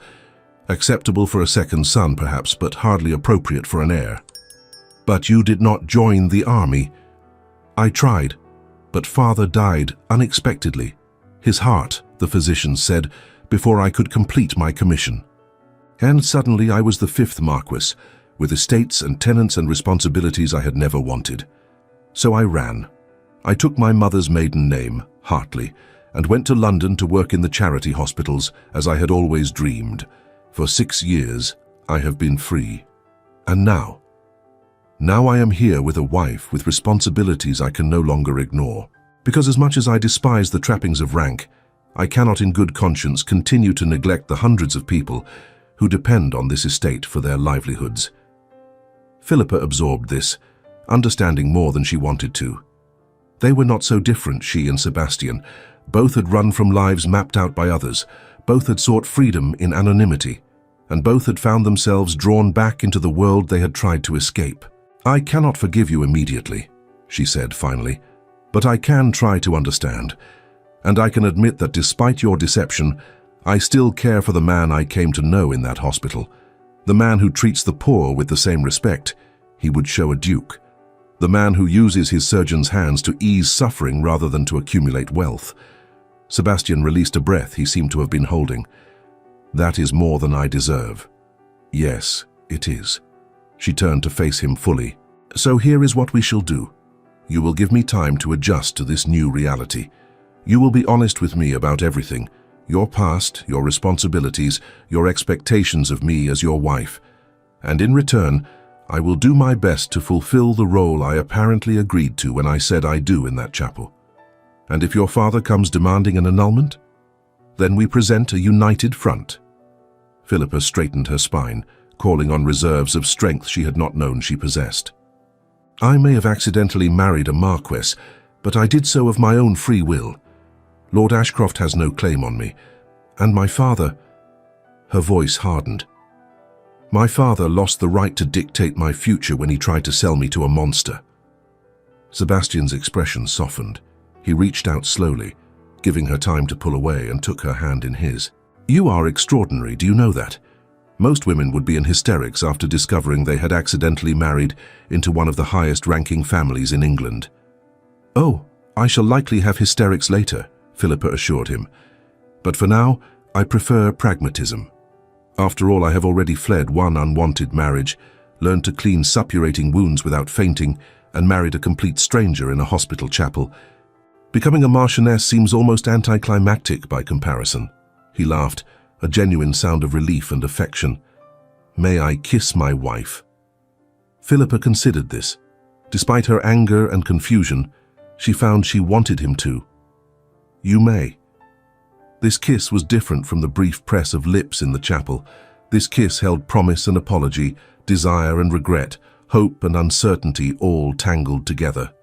Acceptable for a second son, perhaps, but hardly appropriate for an heir. But you did not join the army. I tried, but Father died unexpectedly. His heart, the physicians said, before I could complete my commission. And suddenly I was the 5th Marquess, with estates and tenants and responsibilities I had never wanted. So I ran. I took my mother's maiden name, Hartley, and went to London to work in the charity hospitals as I had always dreamed. For 6 years, I have been free. And now I am here with a wife with responsibilities I can no longer ignore. Because as much as I despise the trappings of rank, I cannot in good conscience continue to neglect the hundreds of people who depend on this estate for their livelihoods. Philippa absorbed this, understanding more than she wanted to. They were not so different, she and Sebastian. Both had run from lives mapped out by others. Both had sought freedom in anonymity, and both had found themselves drawn back into the world they had tried to escape. I cannot forgive you immediately, she said finally, but I can try to understand, and I can admit that despite your deception, I still care for the man I came to know in that hospital, the man who treats the poor with the same respect he would show a duke, the man who uses his surgeon's hands to ease suffering rather than to accumulate wealth. Sebastian released a breath he seemed to have been holding. That is more than I deserve. Yes, it is. She turned to face him fully. So here is what we shall do. You will give me time to adjust to this new reality. You will be honest with me about everything. Your past, your responsibilities, your expectations of me as your wife. And in return, I will do my best to fulfill the role I apparently agreed to when I said I do in that chapel. And if your father comes demanding an annulment, then we present a united front. Philippa straightened her spine, calling on reserves of strength she had not known she possessed. I may have accidentally married a Marquess, but I did so of my own free will. Lord Ashcroft has no claim on me, and my father... Her voice hardened. My father lost the right to dictate my future when he tried to sell me to a monster. Sebastian's expression softened. He reached out slowly, giving her time to pull away, and took her hand in his. You are extraordinary, do you know that? Most women would be in hysterics after discovering they had accidentally married into one of the highest-ranking families in England. Oh, I shall likely have hysterics later, Philippa assured him. But for now, I prefer pragmatism. After all, I have already fled one unwanted marriage, learned to clean suppurating wounds without fainting, and married a complete stranger in a hospital chapel. Becoming a marchioness seems almost anticlimactic by comparison. He laughed, a genuine sound of relief and affection. May I kiss my wife? Philippa considered this. Despite her anger and confusion, she found she wanted him to. You may. This kiss was different from the brief press of lips in the chapel. This kiss held promise and apology, desire and regret, hope and uncertainty all tangled together.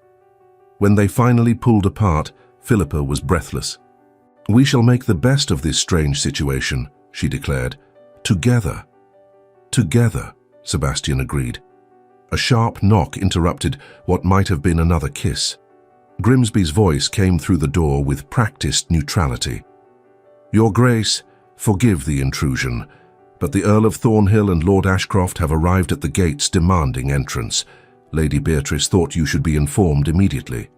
When they finally pulled apart, Philippa was breathless. We shall make the best of this strange situation, she declared. Together. Together, Sebastian agreed. A sharp knock interrupted what might have been another kiss. Grimsby's voice came through the door with practiced neutrality. Your Grace, forgive the intrusion, but the Earl of Thornhill and Lord Ashcroft have arrived at the gates demanding entrance. Lady Beatrice thought you should be informed immediately.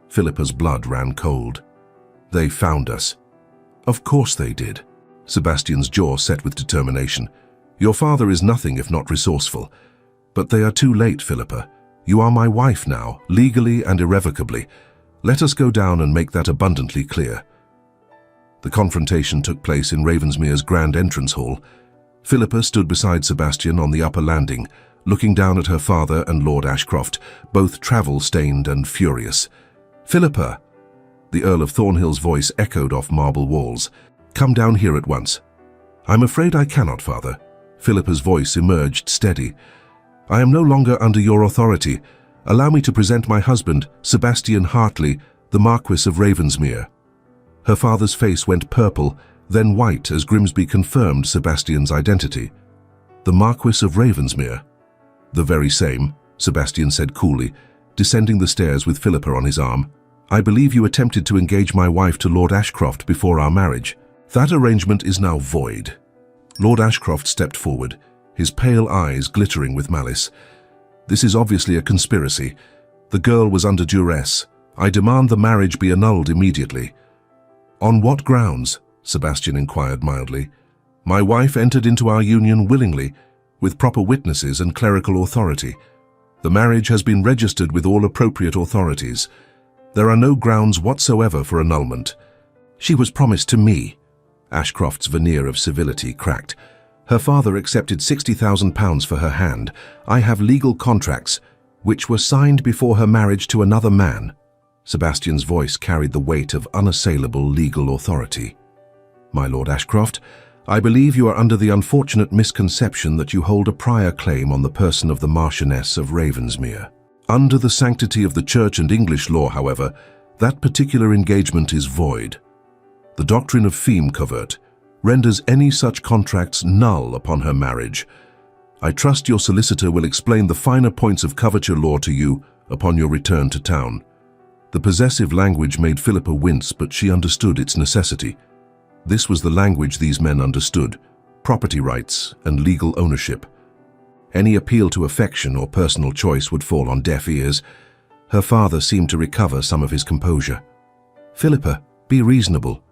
Philippa's blood ran cold. They found us. Of course they did. Sebastian's jaw set with determination. Your father is nothing if not resourceful. But they are too late, Philippa. You are my wife now, legally and irrevocably. Let us go down and make that abundantly clear. The confrontation took place in Ravensmere's grand entrance hall. Philippa stood beside Sebastian on the upper landing, looking down at her father and Lord Ashcroft, both travel-stained and furious. Philippa! The Earl of Thornhill's voice echoed off marble walls. Come down here at once. I'm afraid I cannot, father. Philippa's voice emerged steady. I am no longer under your authority. Allow me to present my husband, Sebastian Hartley, The Marquess of Ravensmere. Her father's face went purple, then white as Grimsby confirmed Sebastian's identity. The Marquess of Ravensmere. The very same, Sebastian said coolly, descending the stairs with Philippa on his arm. I believe you attempted to engage my wife to Lord Ashcroft before our marriage. That arrangement is now void. Lord Ashcroft stepped forward, his pale eyes glittering with malice. This is obviously a conspiracy. The girl was under duress. I demand the marriage be annulled immediately. On what grounds? Sebastian inquired mildly. My wife entered into our union willingly, with proper witnesses and clerical authority. The marriage has been registered with all appropriate authorities. There are no grounds whatsoever for annulment. She was promised to me. Ashcroft's veneer of civility cracked. Her father accepted £60,000 for her hand. I have legal contracts, which were signed before her marriage to another man. Sebastian's voice carried the weight of unassailable legal authority. My Lord Ashcroft, I believe you are under the unfortunate misconception that you hold a prior claim on the person of the Marchioness of Ravensmere. Under the sanctity of the Church and English law, however, that particular engagement is void. The doctrine of feme covert renders any such contracts null upon her marriage. I trust your solicitor will explain the finer points of coverture law to you upon your return to town. The possessive language made Philippa wince, but she understood its necessity. This was the language these men understood: property rights and legal ownership. Any appeal to affection or personal choice would fall on deaf ears. Her father seemed to recover some of his composure. Philippa, be reasonable.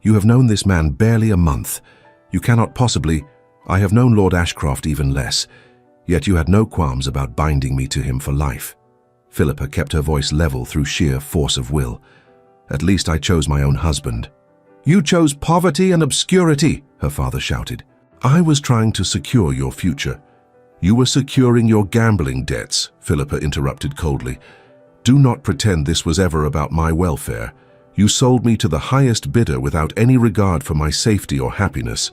You have known this man barely a month. You cannot possibly— I have known Lord Ashcroft even less, yet you had no qualms about binding me to him for life. Philippa kept her voice level through sheer force of will. At least I chose my own husband. You chose poverty and obscurity, her father shouted. I was trying to secure your future. You were securing your gambling debts, Philippa interrupted coldly. Do not pretend this was ever about my welfare. You sold me to the highest bidder without any regard for my safety or happiness.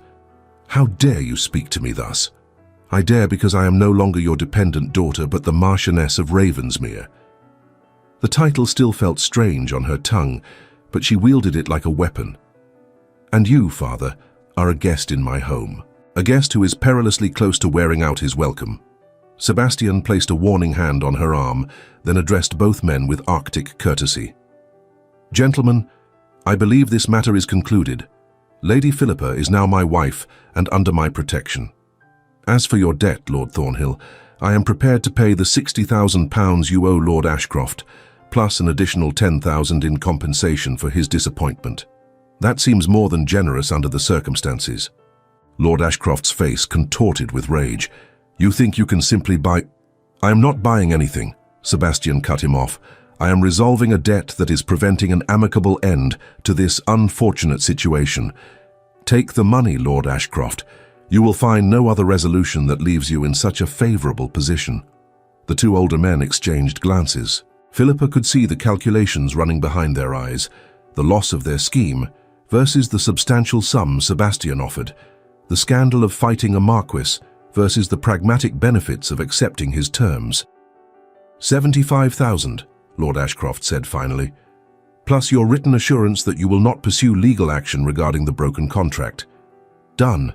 How dare you speak to me thus? I dare because I am no longer your dependent daughter, but the Marchioness of Ravensmere. The title still felt strange on her tongue, but she wielded it like a weapon. And you, father, are a guest in my home, a guest who is perilously close to wearing out his welcome. Sebastian placed a warning hand on her arm, then addressed both men with Arctic courtesy. Gentlemen, I believe this matter is concluded. Lady Philippa is now my wife and under my protection. As for your debt, Lord Thornhill, I am prepared to pay the £60,000 you owe Lord Ashcroft, plus an additional £10,000 in compensation for his disappointment. That seems more than generous under the circumstances. Lord Ashcroft's face contorted with rage. You think you can simply buy— I am not buying anything, Sebastian cut him off. I am resolving a debt that is preventing an amicable end to this unfortunate situation. Take the money, Lord Ashcroft. You will find no other resolution that leaves you in such a favorable position. The two older men exchanged glances. Philippa could see the calculations running behind their eyes, the loss of their scheme versus the substantial sum Sebastian offered, the scandal of fighting a Marquess versus the pragmatic benefits of accepting his terms. 75,000, Lord Ashcroft said finally, plus your written assurance that you will not pursue legal action regarding the broken contract. Done.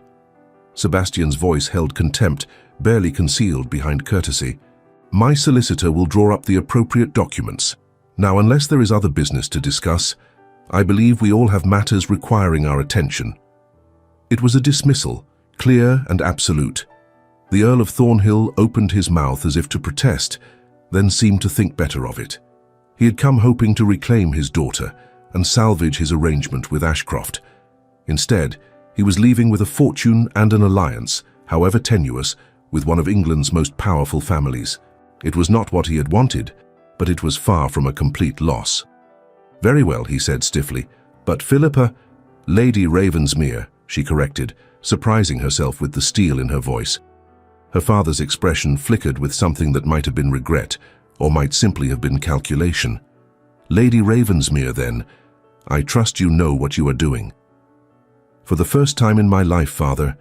Sebastian's voice held contempt, barely concealed behind courtesy. My solicitor will draw up the appropriate documents. Now, unless there is other business to discuss, I believe we all have matters requiring our attention. It was a dismissal, clear and absolute. The Earl of Thornhill opened his mouth as if to protest, then seemed to think better of it. He had come hoping to reclaim his daughter and salvage his arrangement with Ashcroft. Instead, he was leaving with a fortune and an alliance, however tenuous, with one of England's most powerful families. It was not what he had wanted, but it was far from a complete loss. Very well, he said stiffly, but Philippa— Lady Ravensmere, she corrected, surprising herself with the steel in her voice. Her father's expression flickered with something that might have been regret, or might simply have been calculation. Lady Ravensmere, then, I trust you know what you are doing. For the first time in my life, father,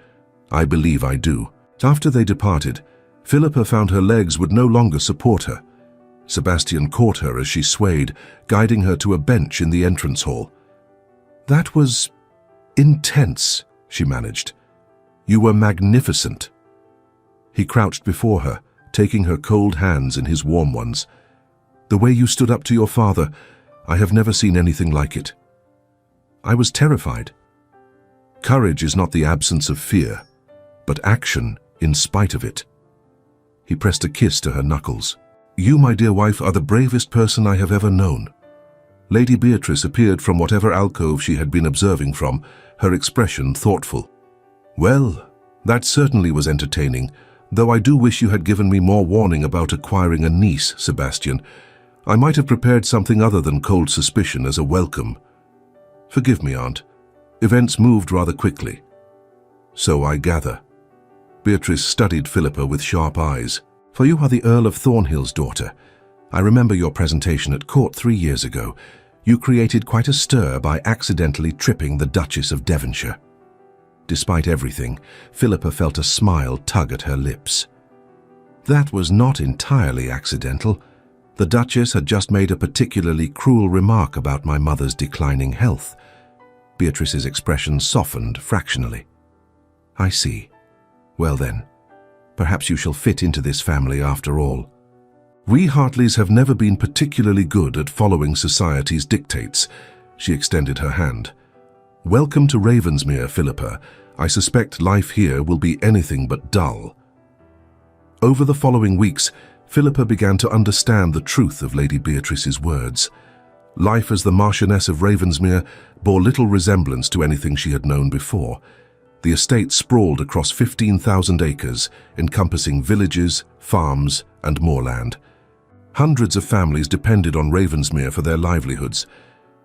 I believe I do. After they departed, Philippa found her legs would no longer support her. Sebastian caught her as she swayed, guiding her to a bench in the entrance hall. "That was intense," she managed. "You were magnificent." He crouched before her, taking her cold hands in his warm ones. "The way you stood up to your father, I have never seen anything like it." "I was terrified." Courage is not the absence of fear, but action in spite of it. He pressed a kiss to her knuckles. "You, my dear wife, are the bravest person I have ever known." Lady Beatrice appeared from whatever alcove she had been observing from, her expression thoughtful. "Well, that certainly was entertaining, though I do wish you had given me more warning about acquiring a niece, Sebastian. I might have prepared something other than cold suspicion as a welcome." "Forgive me, Aunt. Events moved rather quickly." "So I gather." Beatrice studied Philippa with sharp eyes. "For you are the Earl of Thornhill's daughter. I remember your presentation at court 3 years ago. You created quite a stir by accidentally tripping the Duchess of Devonshire." Despite everything, Philippa felt a smile tug at her lips. "That was not entirely accidental. The Duchess had just made a particularly cruel remark about my mother's declining health." Beatrice's expression softened fractionally. "I see. Well then, perhaps you shall fit into this family after all. We Hartleys have never been particularly good at following society's dictates." She extended her hand. "Welcome to Ravensmere, Philippa. I suspect life here will be anything but dull." Over the following weeks, Philippa began to understand the truth of Lady Beatrice's words. Life as the Marchioness of Ravensmere bore little resemblance to anything she had known before. The estate sprawled across 15,000 acres, encompassing villages, farms, and moorland. Hundreds of families depended on Ravensmere for their livelihoods.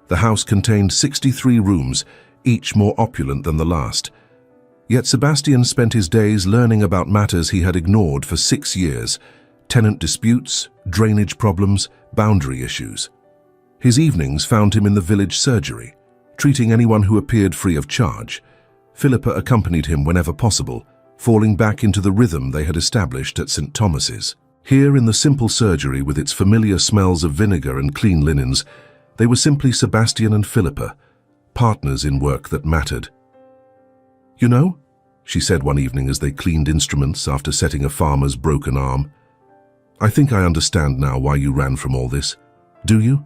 The house contained 63 rooms, each more opulent than the last. Yet Sebastian spent his days learning about matters he had ignored for 6 years: tenant disputes, drainage problems, boundary issues. His evenings found him in the village surgery, treating anyone who appeared free of charge. Philippa accompanied him whenever possible, falling back into the rhythm they had established at St. Thomas's. Here in the simple surgery with its familiar smells of vinegar and clean linens, they were simply Sebastian and Philippa, partners in work that mattered. "You know," she said one evening as they cleaned instruments after setting a farmer's broken arm, "I think I understand now why you ran from all this. Do you?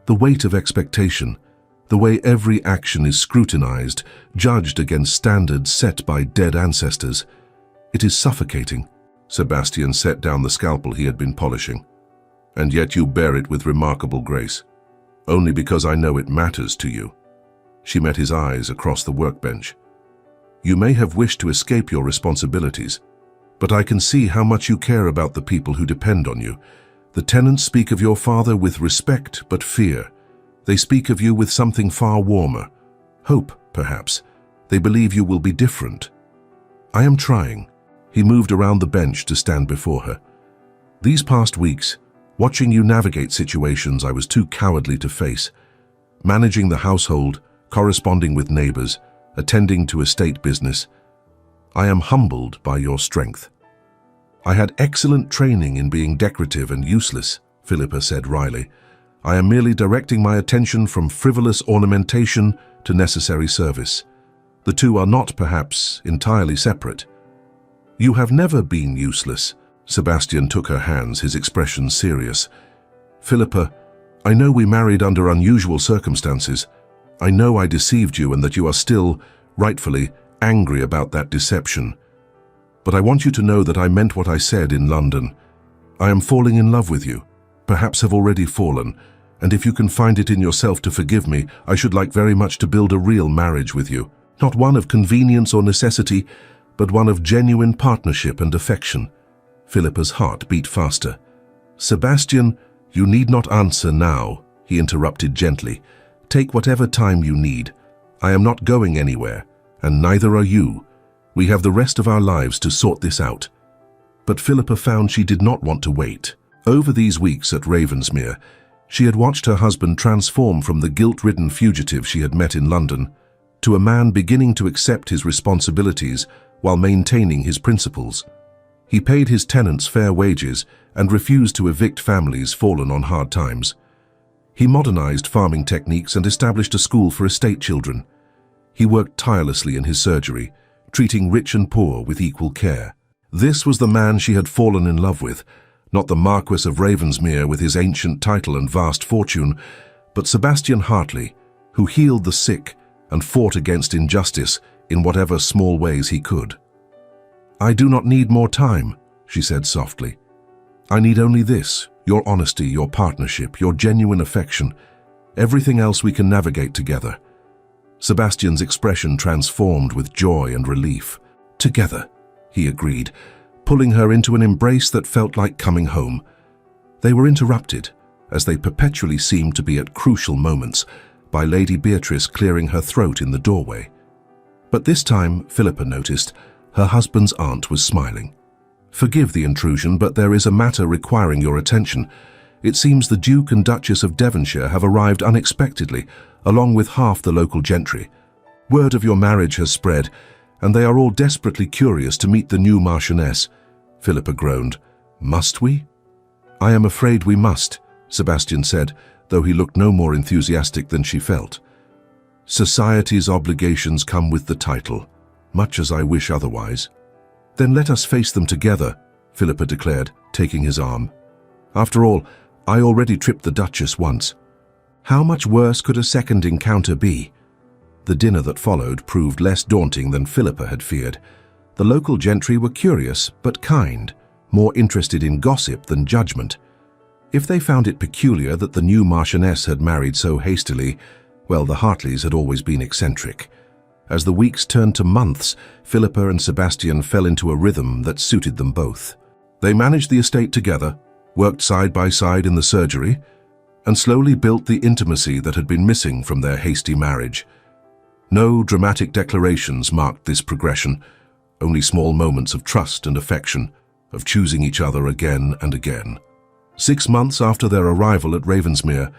The weight of expectation, the way every action is scrutinized, judged against standards set by dead ancestors. It is suffocating." Sebastian set down the scalpel he had been polishing. "And yet you bear it with remarkable grace. Only because I know it matters to you." She met his eyes across the workbench. "You may have wished to escape your responsibilities, but I can see how much you care about the people who depend on you. The tenants speak of your father with respect but fear. They speak of you with something far warmer. Hope, perhaps. They believe you will be different. I am trying." He moved around the bench to stand before her. "These past weeks, watching you navigate situations I was too cowardly to face, managing the household, corresponding with neighbors, attending to estate business, I am humbled by your strength." "I had excellent training in being decorative and useless," Philippa said wryly. "I am merely directing my attention from frivolous ornamentation to necessary service. The two are not, perhaps, entirely separate." "You have never been useless." Sebastian took her hands, his expression serious. "Philippa, I know we married under unusual circumstances. I know I deceived you and that you are still, rightfully, angry about that deception. But I want you to know that I meant what I said in London. I am falling in love with you, perhaps have already fallen, and if you can find it in yourself to forgive me, I should like very much to build a real marriage with you. Not one of convenience or necessity, but one of genuine partnership and affection." Philippa's heart beat faster. "Sebastian, you need not answer now," he interrupted gently. "Take whatever time you need. I am not going anywhere, and neither are you. We have the rest of our lives to sort this out." But Philippa found she did not want to wait. Over these weeks at Ravensmere, she had watched her husband transform from the guilt-ridden fugitive she had met in London to a man beginning to accept his responsibilities while maintaining his principles. He paid his tenants fair wages and refused to evict families fallen on hard times. He modernized farming techniques and established a school for estate children. He worked tirelessly in his surgery, treating rich and poor with equal care. This was the man she had fallen in love with, not the Marquess of Ravensmere with his ancient title and vast fortune, but Sebastian Hartley, who healed the sick and fought against injustice in whatever small ways he could. "I do not need more time," she said softly. "I need only this, your honesty, your partnership, your genuine affection. Everything else we can navigate together." Sebastian's expression transformed with joy and relief. "Together," he agreed, pulling her into an embrace that felt like coming home. They were interrupted, as they perpetually seemed to be at crucial moments, by Lady Beatrice clearing her throat in the doorway. But this time, Philippa noticed, her husband's aunt was smiling. "Forgive the intrusion, but there is a matter requiring your attention. It seems the Duke and Duchess of Devonshire have arrived unexpectedly, along with half the local gentry. Word of your marriage has spread, and they are all desperately curious to meet the new Marchioness." Philippa groaned. "Must we?" "I am afraid we must," Sebastian said, though he looked no more enthusiastic than she felt. "Society's obligations come with the title, much as I wish otherwise." "Then let us face them together," Philippa declared, taking his arm. "After all, I already tripped the Duchess once. How much worse could a second encounter be?" The dinner that followed proved less daunting than Philippa had feared. The local gentry were curious but kind, more interested in gossip than judgment. If they found it peculiar that the new Marchioness had married so hastily, well, the Hartleys had always been eccentric. As the weeks turned to months, Philippa and Sebastian fell into a rhythm that suited them both. They managed the estate together, worked side by side in the surgery, and slowly built the intimacy that had been missing from their hasty marriage. No dramatic declarations marked this progression, only small moments of trust and affection, of choosing each other again and again. 6 months after their arrival at Ravensmere,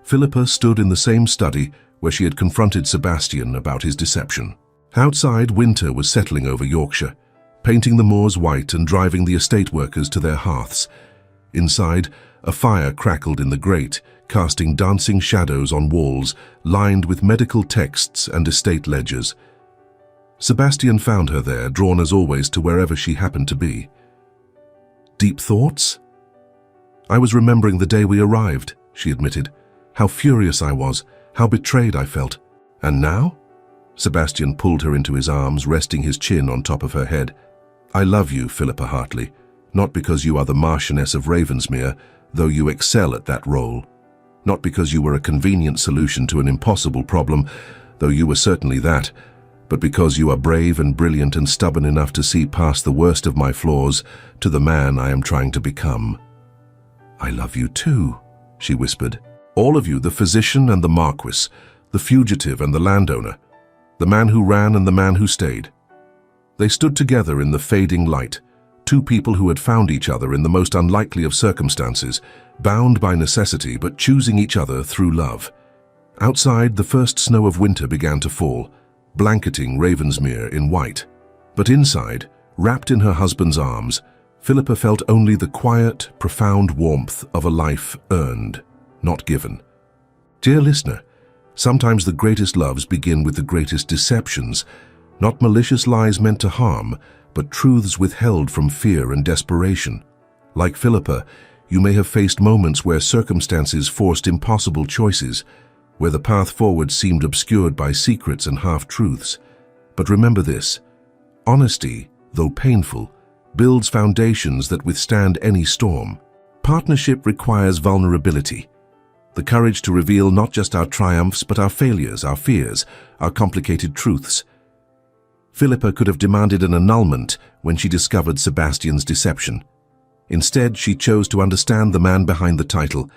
Philippa stood in the same study where she had confronted Sebastian about his deception. Outside, winter was settling over Yorkshire, painting the moors white and driving the estate workers to their hearths. Inside, a fire crackled in the grate, casting dancing shadows on walls lined with medical texts and estate ledgers. Sebastian found her there, drawn as always to wherever she happened to be. "Deep thoughts?" "I was remembering the day we arrived," she admitted. "How furious I was, how betrayed I felt. And now?" Sebastian pulled her into his arms, resting his chin on top of her head. "I love you, Philippa Hartley, not because you are the Marchioness of Ravensmere, though you excel at that role. Not because you were a convenient solution to an impossible problem, though you were certainly that, but because you are brave and brilliant and stubborn enough to see past the worst of my flaws to the man I am trying to become." "I love you too," she whispered. "All of you, the physician and the Marquess, the fugitive and the landowner, the man who ran and the man who stayed." They stood together in the fading light, two people who had found each other in the most unlikely of circumstances, bound by necessity but choosing each other through love. Outside, the first snow of winter began to fall, blanketing Ravensmere in white. But inside, wrapped in her husband's arms, Philippa felt only the quiet, profound warmth of a life earned, not given. Dear listener, sometimes the greatest loves begin with the greatest deceptions, not malicious lies meant to harm, but truths withheld from fear and desperation. Like Philippa, you may have faced moments where circumstances forced impossible choices, where the path forward seemed obscured by secrets and half-truths. But remember this: honesty, though painful, builds foundations that withstand any storm. Partnership requires vulnerability, the courage to reveal not just our triumphs but our failures, our fears, our complicated truths. Philippa could have demanded an annulment when she discovered Sebastian's deception. Instead, she chose to understand the man behind the title,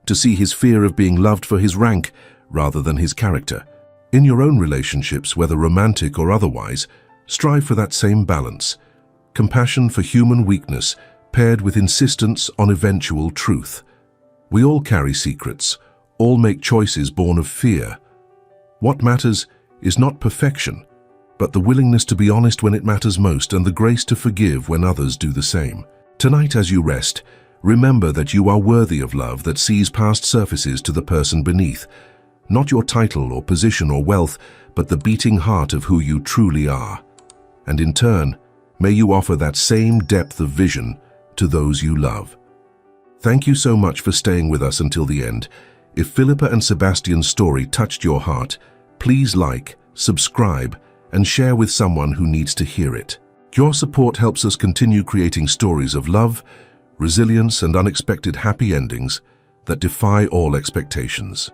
to see his fear of being loved for his rank rather than his character. In your own relationships, whether romantic or otherwise, strive for that same balance: compassion for human weakness paired with insistence on eventual truth. We all carry secrets, all make choices born of fear. What matters is not perfection, but the willingness to be honest when it matters most and the grace to forgive when others do the same. Tonight, as you rest, remember that you are worthy of love that sees past surfaces to the person beneath, not your title or position or wealth, but the beating heart of who you truly are. And in turn, may you offer that same depth of vision to those you love. Thank you so much for staying with us until the end. If Philippa and Sebastian's story touched your heart, please like, subscribe, and share with someone who needs to hear it. Your support helps us continue creating stories of love, resilience, and unexpected happy endings that defy all expectations.